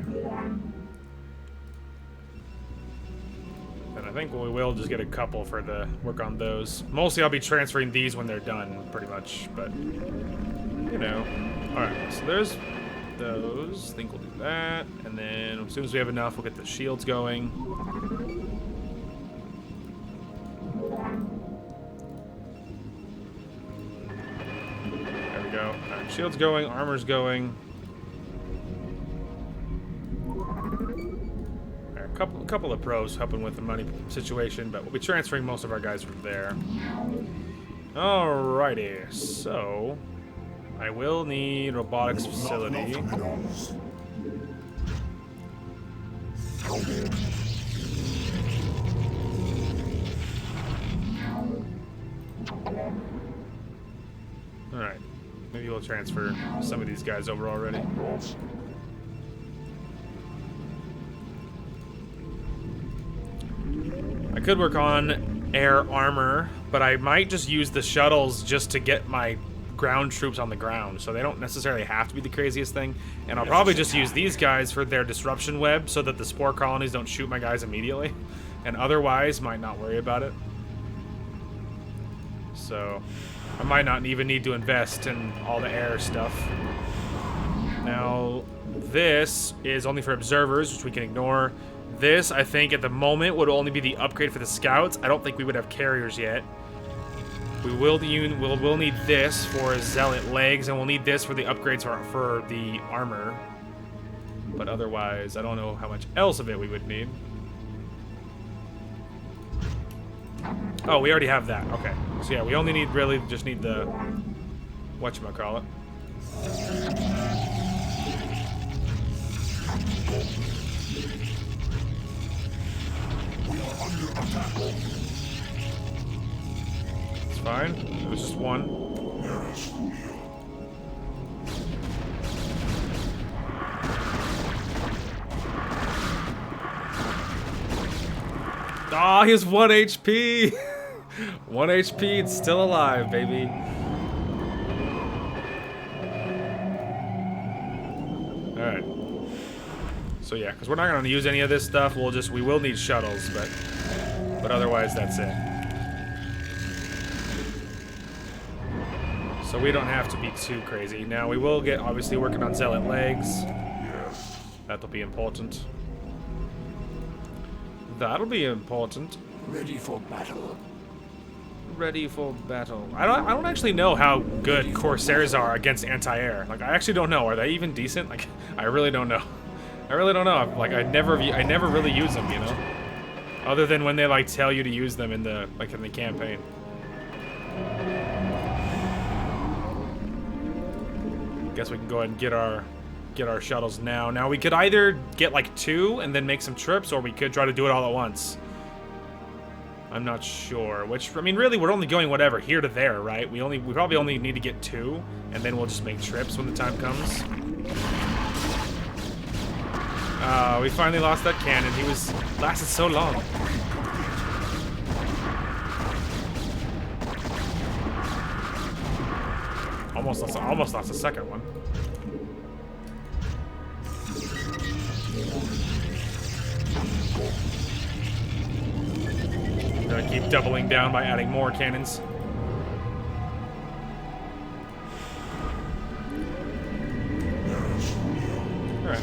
And I think we will just get a couple for the work on those. Mostly I'll be transferring these when they're done, pretty much, but you know. Alright, so there's those. I think we'll do that. And then as soon as we have enough, we'll get the shields going. There we go. Alright, shields going, armor's going. couple of pros helping with the money situation, but we'll be transferring most of our guys from there. Alrighty, so I will need robotics facility. Alright, maybe we'll transfer some of these guys over already. I could work on air armor, but I might just use the shuttles just to get my ground troops on the ground, so they don't necessarily have to be the craziest thing. And I'll probably just use these guys for their disruption web so that the spore colonies don't shoot my guys immediately, and otherwise might not worry about it. So I might not even need to invest in all the air stuff. Now this is only for observers, which we can ignore. This, I think, at the moment would only be the upgrade for the scouts. I don't think we would have carriers yet. We'll need this for zealot legs, and we'll need this for the upgrades for the armor. But otherwise, I don't know how much else of it we would need. Oh, we already have that. Okay. So yeah, we only need just need the whatchamacallit. It's fine. It was just one. Ah, he's 1 HP. 1 HP. It's still alive, baby. All right. So yeah, because we're not going to use any of this stuff. We will need shuttles, but otherwise that's it. So we don't have to be too crazy. Now we will get obviously working on zealot legs.
Yes.
That'll be important. That'll be important.
Ready for battle.
Ready for battle. I don't actually know how good Corsairs are against anti-air. Like, I actually don't know. Are they even decent? Like, I really don't know. I really don't know. Like, I never really use them, you know? Other than when they like tell you to use them in the campaign. Guess we can go ahead and get our shuttles now. Now we could either get like 2 and then make some trips, or we could try to do it all at once. I'm not sure. Which, I mean, really, we're only going whatever here to there, right? We probably only need to get 2, and then we'll just make trips when the time comes. We finally lost that cannon. He lasted so long. Almost lost the second one. Gonna keep doubling down by adding more cannons. Alright.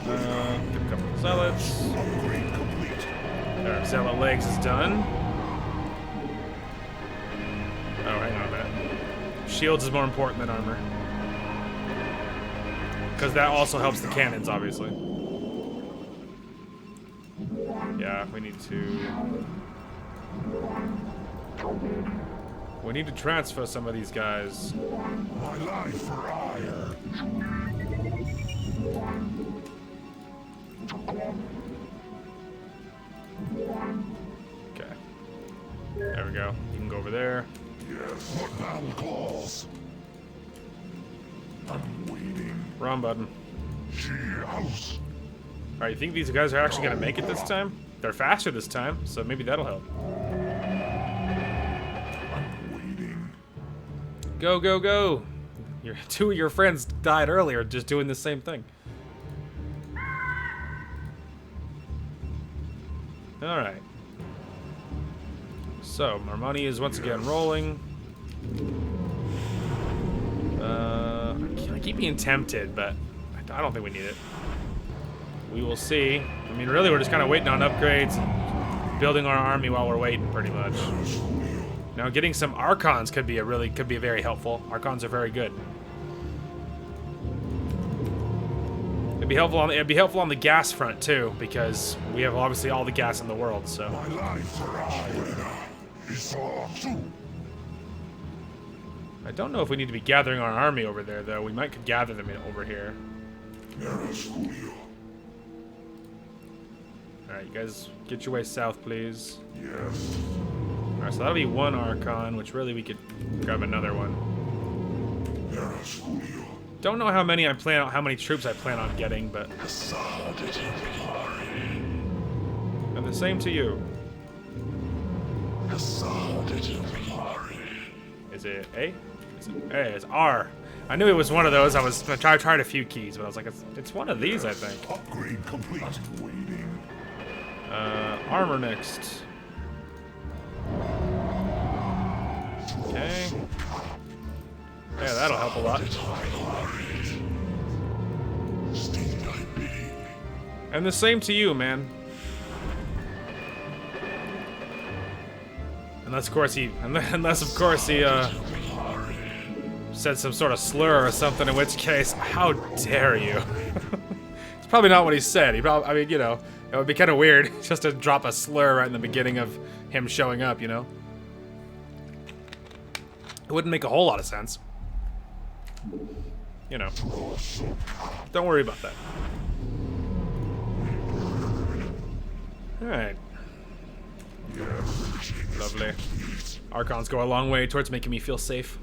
Get a couple of zealots. Alright, zealot legs is done. Oh, hang on a minute. Shields is more important than armor. Because that also helps the cannons, obviously. Yeah, we need to transfer some of these guys.
My life for ire.
Okay. There we go. You can go over there.
Yes. What battle calls? I'm waiting.
Wrong button.
She house.
Alright, you think these guys are actually gonna make it this time? They're faster this time, so maybe that'll help.
I'm waiting.
Go, go, go! 2 of your friends died earlier just doing the same thing. Alright. So, our money is once again rolling. I keep being tempted, but I don't think we need it. We will see. I mean, really, we're just kind of waiting on upgrades and building our army while we're waiting, pretty much. Now, getting some Archons could be very helpful. Archons are very good. It'd be helpful on the gas front too, because we have obviously all the gas in the world. So. I don't know if we need to be gathering our army over there, though. We might could gather them over here. Alright, you guys, get your way south, please.
Yes.
Alright, so that'll be one Archon, which really we could grab another one. Don't know how many troops I plan on getting, but. And the same to you. Is it A? Is it A? It's R. I knew it was one of those. I tried a few keys, but I was like, it's one of these, I think.
Upgrade complete. Waiting.
Armor next. Okay. Yeah, that'll help a lot. And the same to you, man. Unless of course he said some sort of slur or something, in which case, how dare you? It's probably not what he said. I mean, you know, it would be kind of weird just to drop a slur right in the beginning of him showing up, you know? It wouldn't make a whole lot of sense. You know. Don't worry about that. Alright. Lovely. Archons go a long way towards making me feel safe.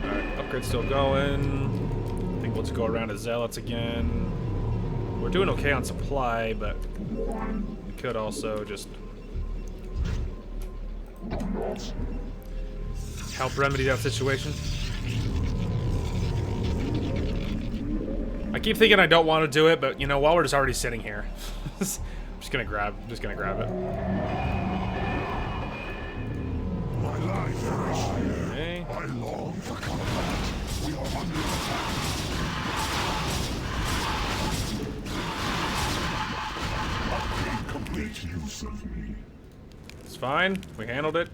Alright, upgrade's still going. I think we'll just go around to Zealots again. We're doing okay on supply, but we could also just help remedy that situation. I keep thinking I don't want to do it, but you know, while we're just already sitting here, I'm just gonna grab it. Okay. It's fine. We handled it.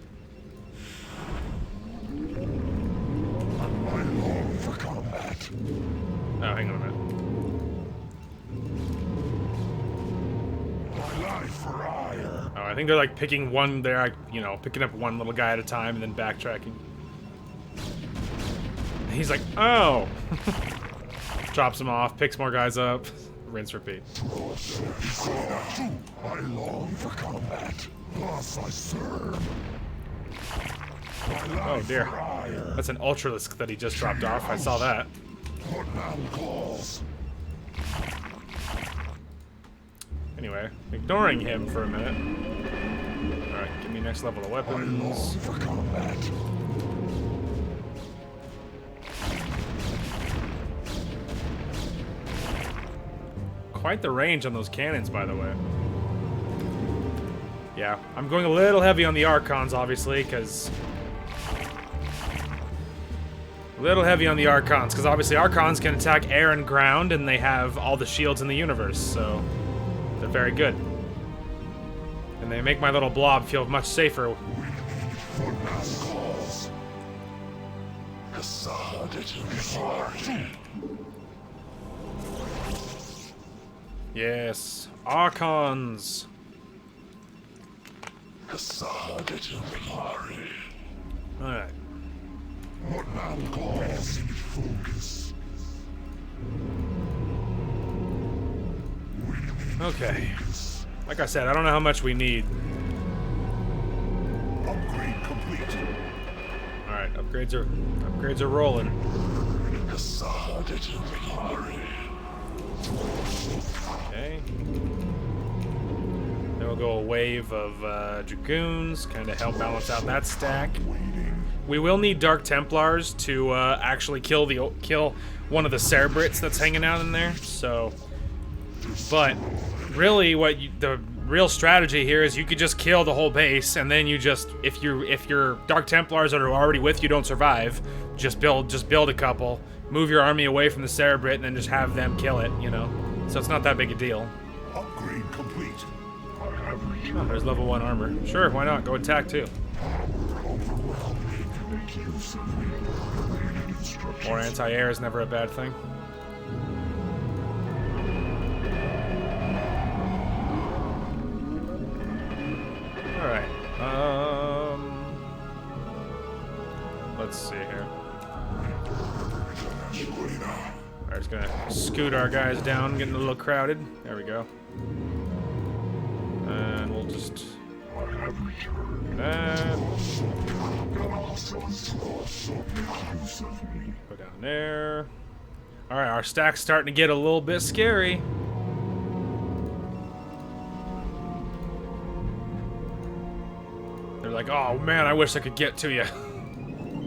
Oh, hang on a minute. Oh, I think they're like picking one there, you know, picking up one little guy at a time and then backtracking. He's like, oh! Drops him off, picks more guys up, rinse, repeat.
I long for combat. Thus I serve.
Oh dear. That's an Ultralisk that he just dropped off. I saw that. Anyway, ignoring him for a minute. Alright, give me next level of weapons. Quite the range on those cannons, by the way. Yeah, I'm going a little heavy on the Archons, obviously, because... obviously Archons can attack air and ground, and they have all the shields in the universe, so... they're very good. And they make my little blob feel much safer. Yes, Archons. Alright. Okay. Like I said, I don't know how much we need.
Upgrade complete.
Alright, upgrades are rolling. Okay. Then we'll go a wave of Dragoons, kind of help balance out that stack. We will need Dark Templars to actually kill one of the Cerebrits that's hanging out in there. So, but really, the real strategy here is you could just kill the whole base, and then you just if your Dark Templars that are already with you don't survive, just build a couple, move your army away from the Cerebrit, and then just have them kill it. You know, so it's not that big a deal.
Upgrade complete.
Oh, there's level 1 armor. Sure, why not? Go attack too. More anti-air is never a bad thing. Alright. Let's see here. Alright, just gonna scoot our guys down, getting a little crowded. There we go. And we'll just... that. Go down there. Alright, our stack's starting to get a little bit scary. They're like, oh man, I wish I could get to you.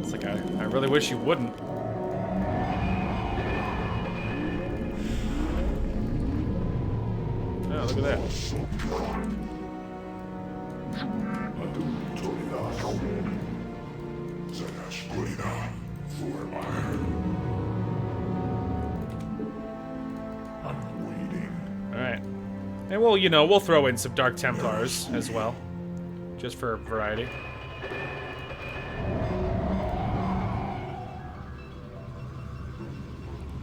It's like, I really wish you wouldn't. Oh, look at that. Alright. And we'll, you know, we'll throw in some Dark Templars as well. Just for variety.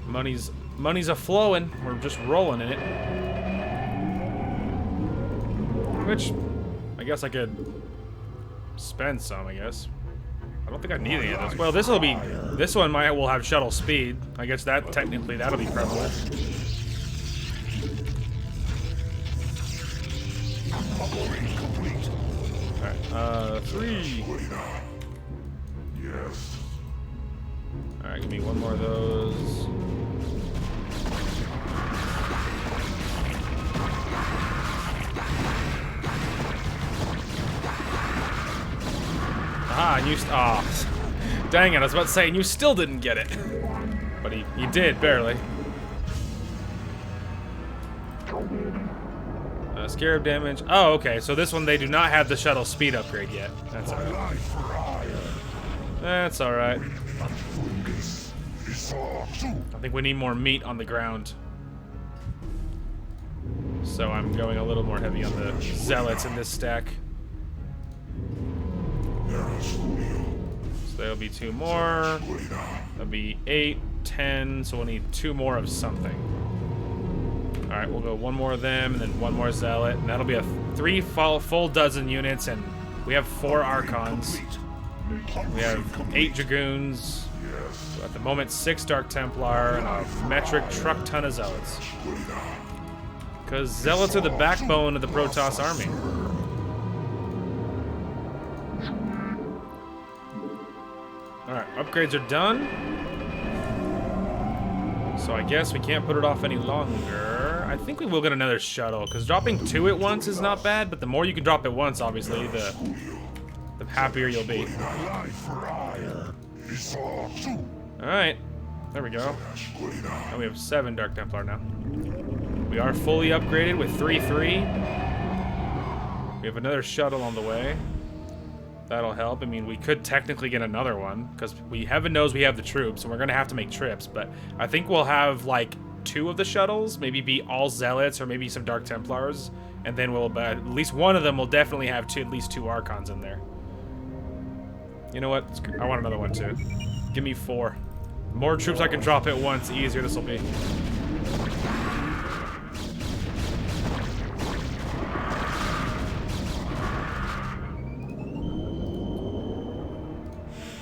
Money's a-flowing. We're just rolling in it. Which, I guess I could spend some, I guess. I don't think I need any of this. Well, this one will have shuttle speed. I guess that, technically, that'll be prevalent. Alright, 3.
Yes.
Alright, give me one more of those. Ah, and you dang it, I was about to say, and you still didn't get it. But he did, barely. Scarab damage. Oh, okay, so this one they do not have the shuttle speed upgrade yet. That's alright. That's alright. I think we need more meat on the ground. So I'm going a little more heavy on the zealots in this stack. So there'll be 2 more. That'll be 8, 10, so we'll need 2 more of something. Alright, we'll go 1 more of them, and then 1 more zealot, and that'll be a 3 full dozen units, and we have 4 archons. We have 8 dragoons. So at the moment, 6 Dark Templar, and a metric truck ton of zealots. Because zealots are the backbone of the Protoss army. Alright, upgrades are done. So I guess we can't put it off any longer. I think we will get another shuttle, because dropping 2 at once is not bad, but the more you can drop at once, obviously, the happier you'll be. Alright, there we go. And we have 7 Dark Templar now. We are fully upgraded with 3-3. We have another shuttle on the way. That'll help. I mean, we could technically get another one, because heaven knows we have the troops, and we're going to have to make trips, but I think we'll have, like, 2 of the shuttles, maybe be all zealots, or maybe some Dark Templars, and then we'll, at least one of them will definitely have at least 2 archons in there. You know what? I want another one, too. Give me 4. The more troops I can drop at once, the easier this will be.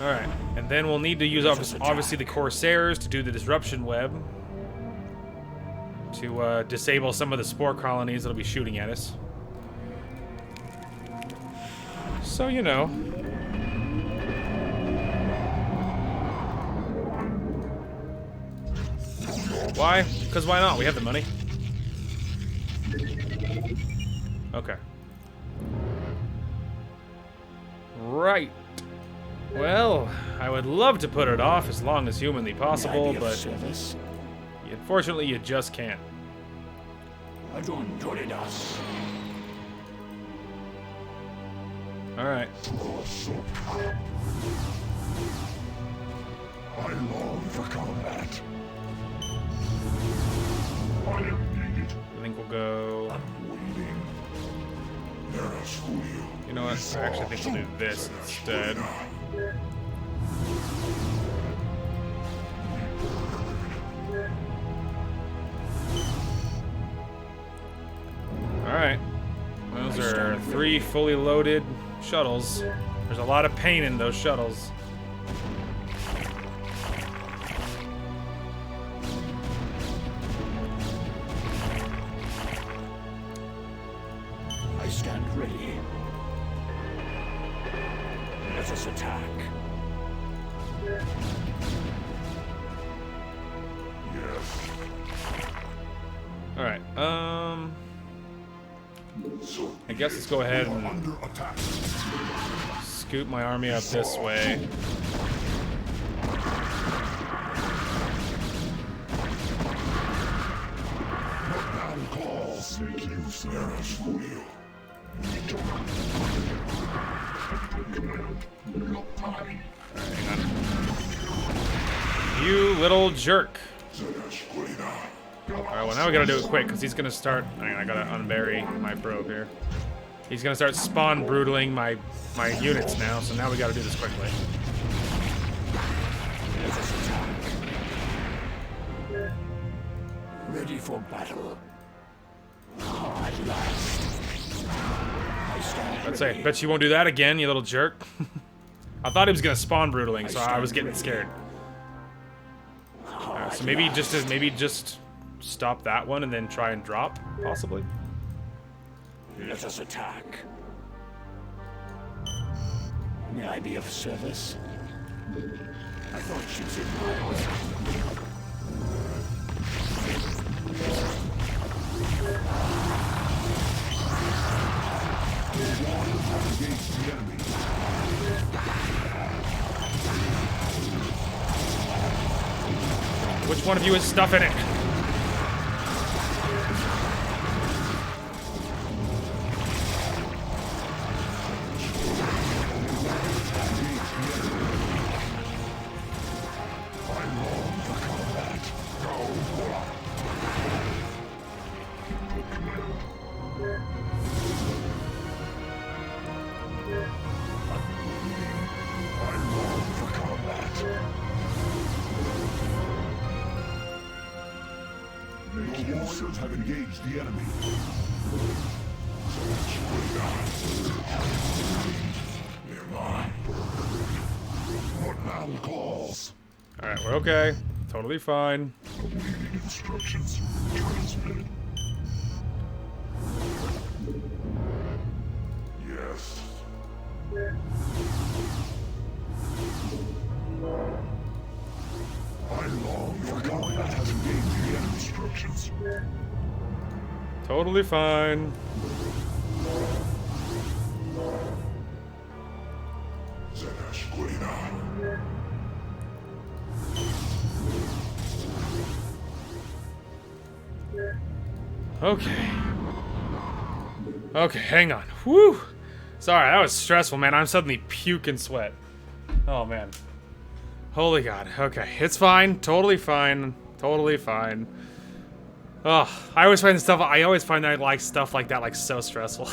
Alright, and then we'll need to use obviously the Corsairs to do the disruption web to disable some of the spore colonies that'll be shooting at us. So, you know. Why? Because why not? We have the money. Okay. Right. Well, I would love to put it off as long as humanly possible, but unfortunately you just can't. Alright.
I long for combat.
I think we'll go... You know what? I actually think we'll do this instead. 3 fully loaded shuttles. There's a lot of pain in those shuttles.
I stand ready. Let us attack.
Yes.
Alright, I guess let's go ahead and
Under attack.
scoot my army up this way.
And calls. Make use of Eras Julio.
You little jerk.
Zenash Kulina.
Alright, well now we gotta do it quick, because he's gonna start... Hang on, I gotta unbury my probe here. He's gonna start spawn brutaling my units now, so now we gotta do this quickly.
Ready for battle. At last. I stand
Let's say, bet you won't do that again, you little jerk. I thought he was gonna spawn brutaling, so I was getting scared. Alright, so maybe just stop that one and then try and drop, possibly.
Let us attack. May I be of service? I thought she was in my way.
Which one of you is stuff in it?
Your warriors have engaged the enemy. Nearby. What now calls?
Alright, we're okay. Totally fine.
Awaiting instructions. Transmitted. Yes. I long for combat has engaged the enemy instructions.
Totally fine.
Zenash Kulina.
Okay. Okay, hang on. Whew. Sorry, that was stressful, man. I'm suddenly puking sweat. Oh, man. Holy God. Okay, it's fine. Totally fine. Totally fine. Oh, I always find that I like stuff like that, like, so stressful.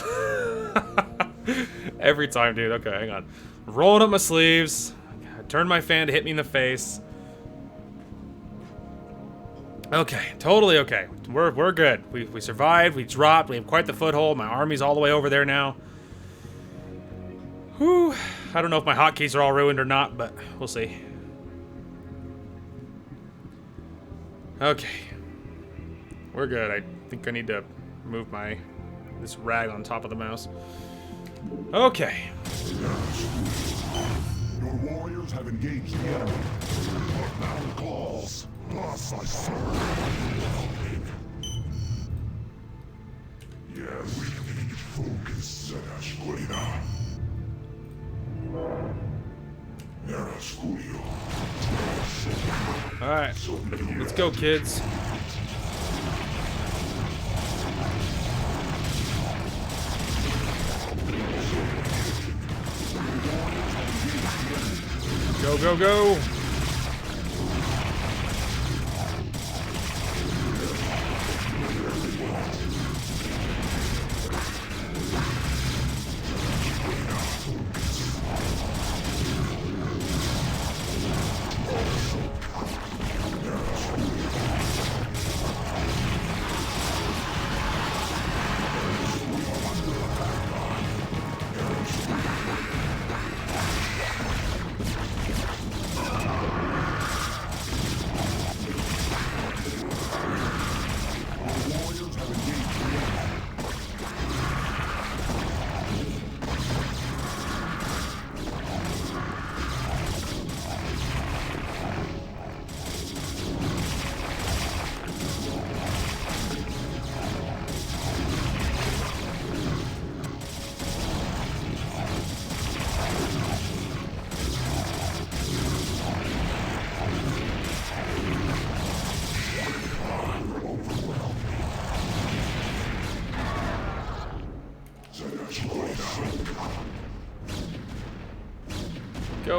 Every time, dude. Okay, hang on. Rolling up my sleeves. Turn my fan to hit me in the face. Okay, totally okay. We're good. We survived, we dropped, we have quite the foothold. My army's all the way over there now. Whew. I don't know if my hotkeys are all ruined or not, but we'll see. Okay. We're good. I think I need to move this rag on top of the mouse. Okay.
Your warriors have engaged the enemy. What now calls? Lost my soul. Yes, we need focus, Zenash Kulina. Eras Julio.
Alright. Let's go, kids. Go, go, go!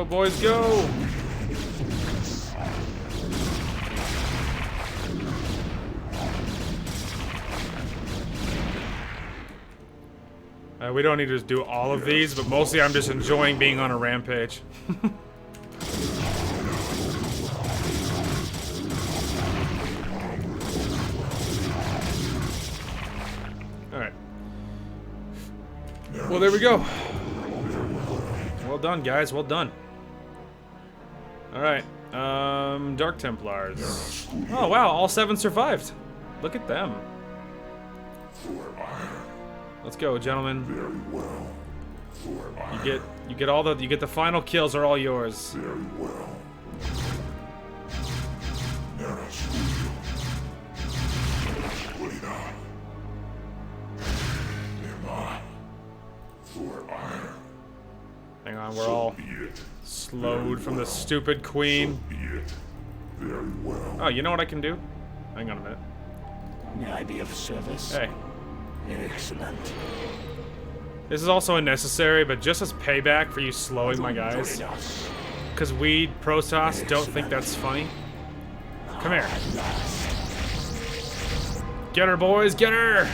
Go, boys, go! We don't need to do all of these, but mostly I'm just enjoying being on a rampage. Alright. Well, there we go. Well done, guys. Well done. Alright. Dark Templars. Oh, wow. All 7 survived. Look at them. Let's go, gentlemen.
Very well.
You get all the final kills are all yours.
Very well.
Hang on, we're all slowed from the stupid queen.
Very well.
Oh, you know what I can do? Hang on a minute.
May I be of service?
Hey.
Excellent.
This is also unnecessary, but just as payback for you slowing my guys. Because we, Protoss, don't think that's funny. Come here. Get her, boys, get her!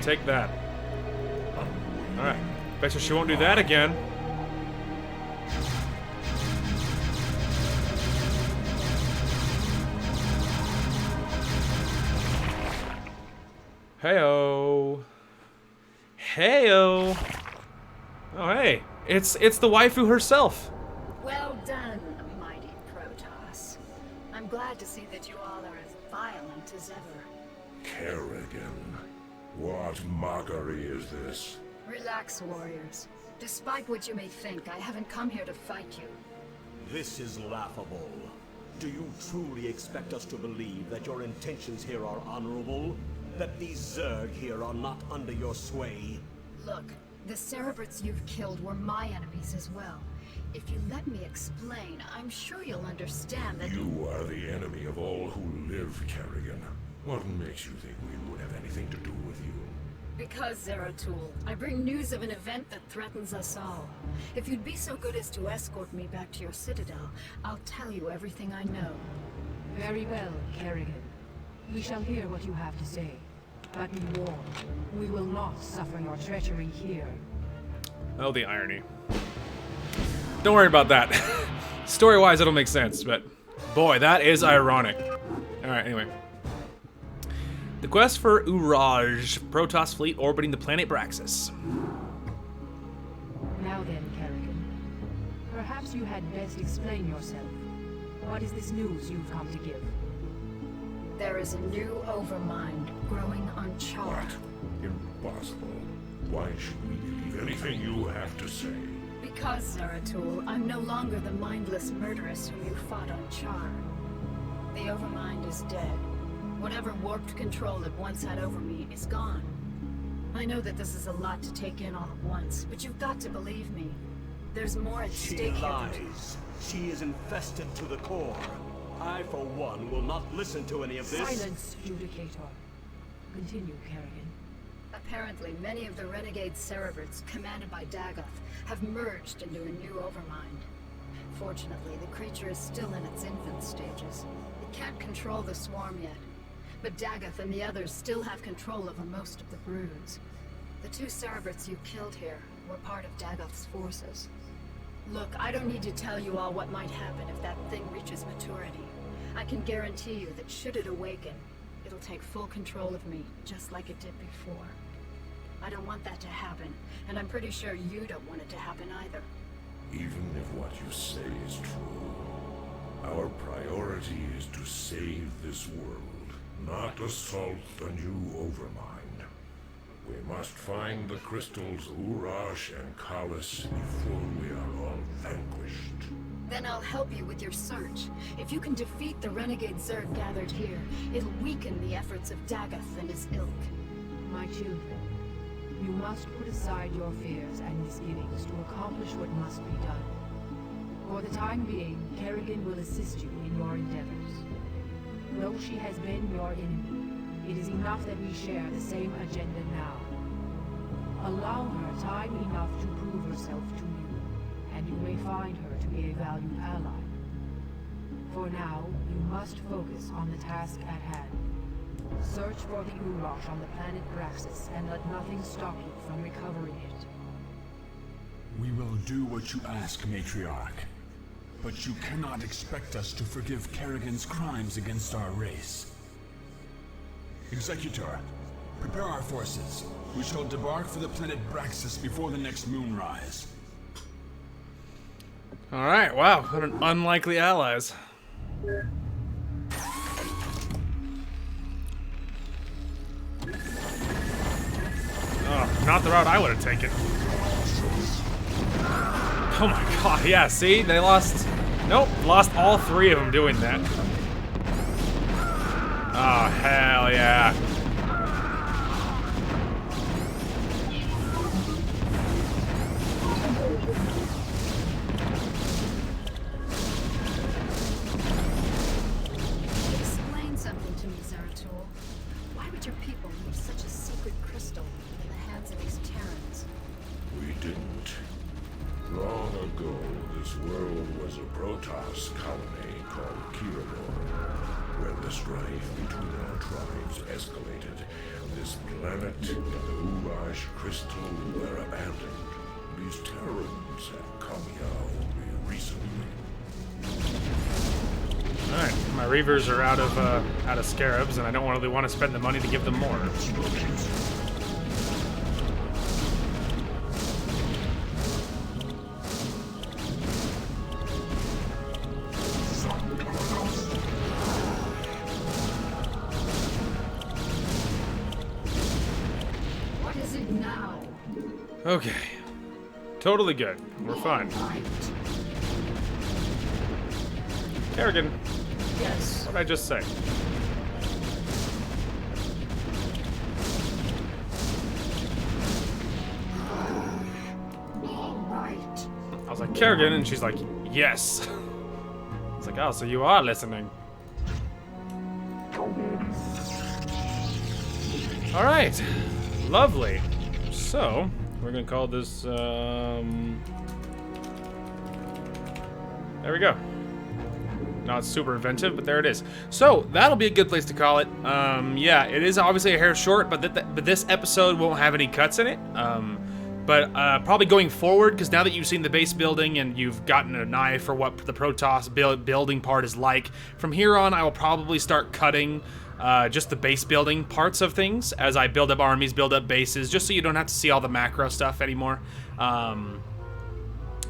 Take that. Alright. Bet you she won't do that again. Heyo. Heyo. Oh, hey. It's the waifu herself.
Well done, mighty Protoss. I'm glad to see that you all are as violent as ever.
Kerrigan, what mockery is this?
Relax, warriors. Despite what you may think, I haven't come here to fight you.
This is laughable. Do you truly expect us to believe that your intentions here are honorable? That these Zerg here are not under your sway?
Look, the Cerebrats you've killed were my enemies as well. If you let me explain, I'm sure you'll understand that—
You are the enemy of all who live, Kerrigan. What makes you think we would have anything to do with you?
Because, Zeratul, I bring news of an event that threatens us all. If you'd be so good as to escort me back to your citadel, I'll tell you everything I know.
Very well, Kerrigan. We shall hear what you have to say. But be warned, we will not suffer your treachery here.
Oh, the irony. Don't worry about that. Story-wise, it'll make sense, but boy, that is ironic. Alright, anyway. The quest for Uraj, Protoss fleet orbiting the planet Braxis.
Now then, Kerrigan. Perhaps you had best explain yourself. What is this news you've come to give?
There is a new overmind growing on Char.
Impossible. Why should we believe anything you have to say?
Because, Zeratul, I'm no longer the mindless murderess whom you fought on Char. The overmind is dead. Whatever warped control it once had over me is gone. I know that this is a lot to take in all at once, but you've got to believe me. There's more at
She
stake here.
lies. She is infested to the core. I, for one, will not listen to any of this.
Silence, Judicator. Continue, Kerrigan.
Apparently, many of the renegade Cerebrats, commanded by Dagoth, have merged into a new overmind. Fortunately, the creature is still in its infant stages. It can't control the swarm yet. But Dagoth and the others still have control over most of the broods. The 2 Cerebrats you killed here were part of Dagoth's forces. Look, I don't need to tell you all what might happen if that thing reaches maturity. I can guarantee you that should it awaken, it'll take full control of me, just like it did before. I don't want that to happen, and I'm pretty sure you don't want it to happen either.
Even if what you say is true, our priority is to save this world, not assault the new Overmind. We must find the crystals Urash and Kalis before we are all vanquished.
Then I'll help you with your search. If you can defeat the renegade Zerg gathered here, it'll weaken the efforts of Dagoth and his ilk.
My children, you must put aside your fears and misgivings to accomplish what must be done. For the time being, Kerrigan will assist you in your endeavors. Though she has been your enemy, it is enough that we share the same agenda now. Allow her time enough to prove herself to you, and you may find her to be a valued ally. For now, you must focus on the task at hand. Search for the Urosh on the planet Braxis, and let nothing stop you from recovering it.
We will do what you ask, Matriarch. But you cannot expect us to forgive Kerrigan's crimes against our race. Executor, prepare our forces. We shall debark for the planet Braxis before the next moonrise.
Alright, wow, what an unlikely allies. Oh, not the route I would have taken. Oh my god, yeah, see? They lost... Nope, lost all three of them doing that. Oh, hell yeah.
Explain something to me, Zeratul. Why would your people leave such a secret crystal in the hands of these Terrans?
We didn't. Long ago, this world was a Protoss colony called Kirador. When the strife between our tribes escalated, this planet and the Urash crystal were abandoned. These Terrans have come here only recently.
Alright, my Reavers are out of scarabs, and I don't really want to spend the money to give them more.
What is it now?
Okay. Totally good. We're fine. Kerrigan,
Yes.
what did I just say?
All right.
I was like, Kerrigan, and she's like, yes. I was like, oh, so you are listening. Alright. Lovely. So, we're gonna call this, there we go. Not super inventive, but there it is. So, that'll be a good place to call it. Yeah, it is obviously a hair short, but this episode won't have any cuts in it. But probably going forward, because now that you've seen the base building and you've gotten an eye for what the Protoss building part is like, from here on I will probably start cutting just the base building parts of things as I build up armies, build up bases, just so you don't have to see all the macro stuff anymore.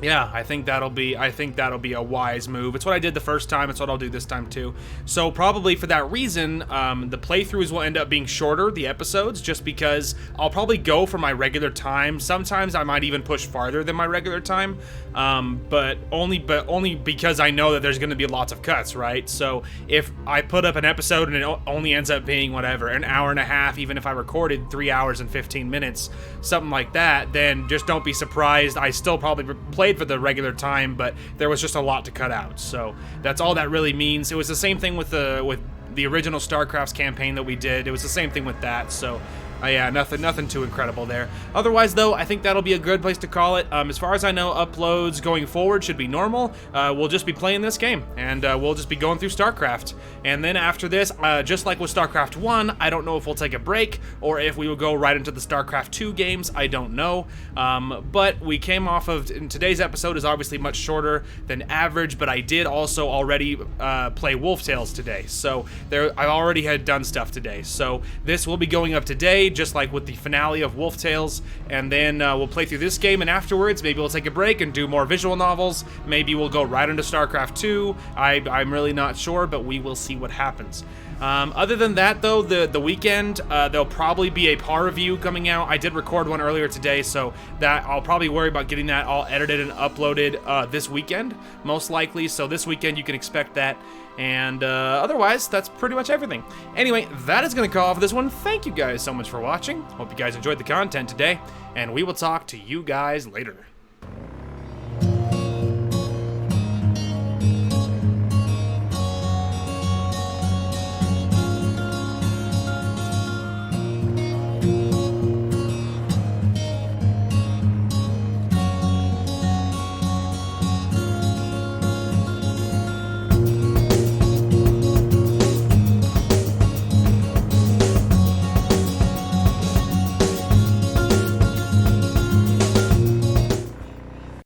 Yeah, I think that'll be a wise move. It's what I did the first time. It's what I'll do this time too. So probably for that reason, the playthroughs will end up being shorter, the episodes, just because I'll probably go for my regular time. Sometimes I might even push farther than my regular time, but only because I know that there's going to be lots of cuts, right? So if I put up an episode and it only ends up being whatever, an hour and a half, even if I recorded 3 hours and 15 minutes, something like that, then just don't be surprised. I still probably played for the regular time, but there was just a lot to cut out. So that's all that really means. It was the same thing with the original StarCraft campaign that we did. It was the same thing with that. So yeah, nothing too incredible there. Otherwise, though, I think that'll be a good place to call it. As far as I know, uploads going forward should be normal. We'll just be playing this game, and we'll just be going through StarCraft. And then after this, just like with StarCraft 1, I don't know if we'll take a break, or if we will go right into the StarCraft 2 games. I don't know. But we came off of... And today's episode is obviously much shorter than average, but I did also already play Wolf Tales today. So I already had done stuff today. So this will be going up today, just like with the finale of Wolf Tales, and then we'll play through this game, and afterwards maybe we'll take a break and do more visual novels. Maybe we'll go right into StarCraft 2. I'm really not sure, but we will see what happens. Other than that, though, the weekend, there'll probably be a PAR review coming out. I did record one earlier today, so that I'll probably worry about getting that all edited and uploaded this weekend, most likely. So this weekend you can expect that. And otherwise, that's pretty much everything. Anyway, that is going to call for this one. Thank you guys so much for watching. Hope you guys enjoyed the content today, and we will talk to you guys later.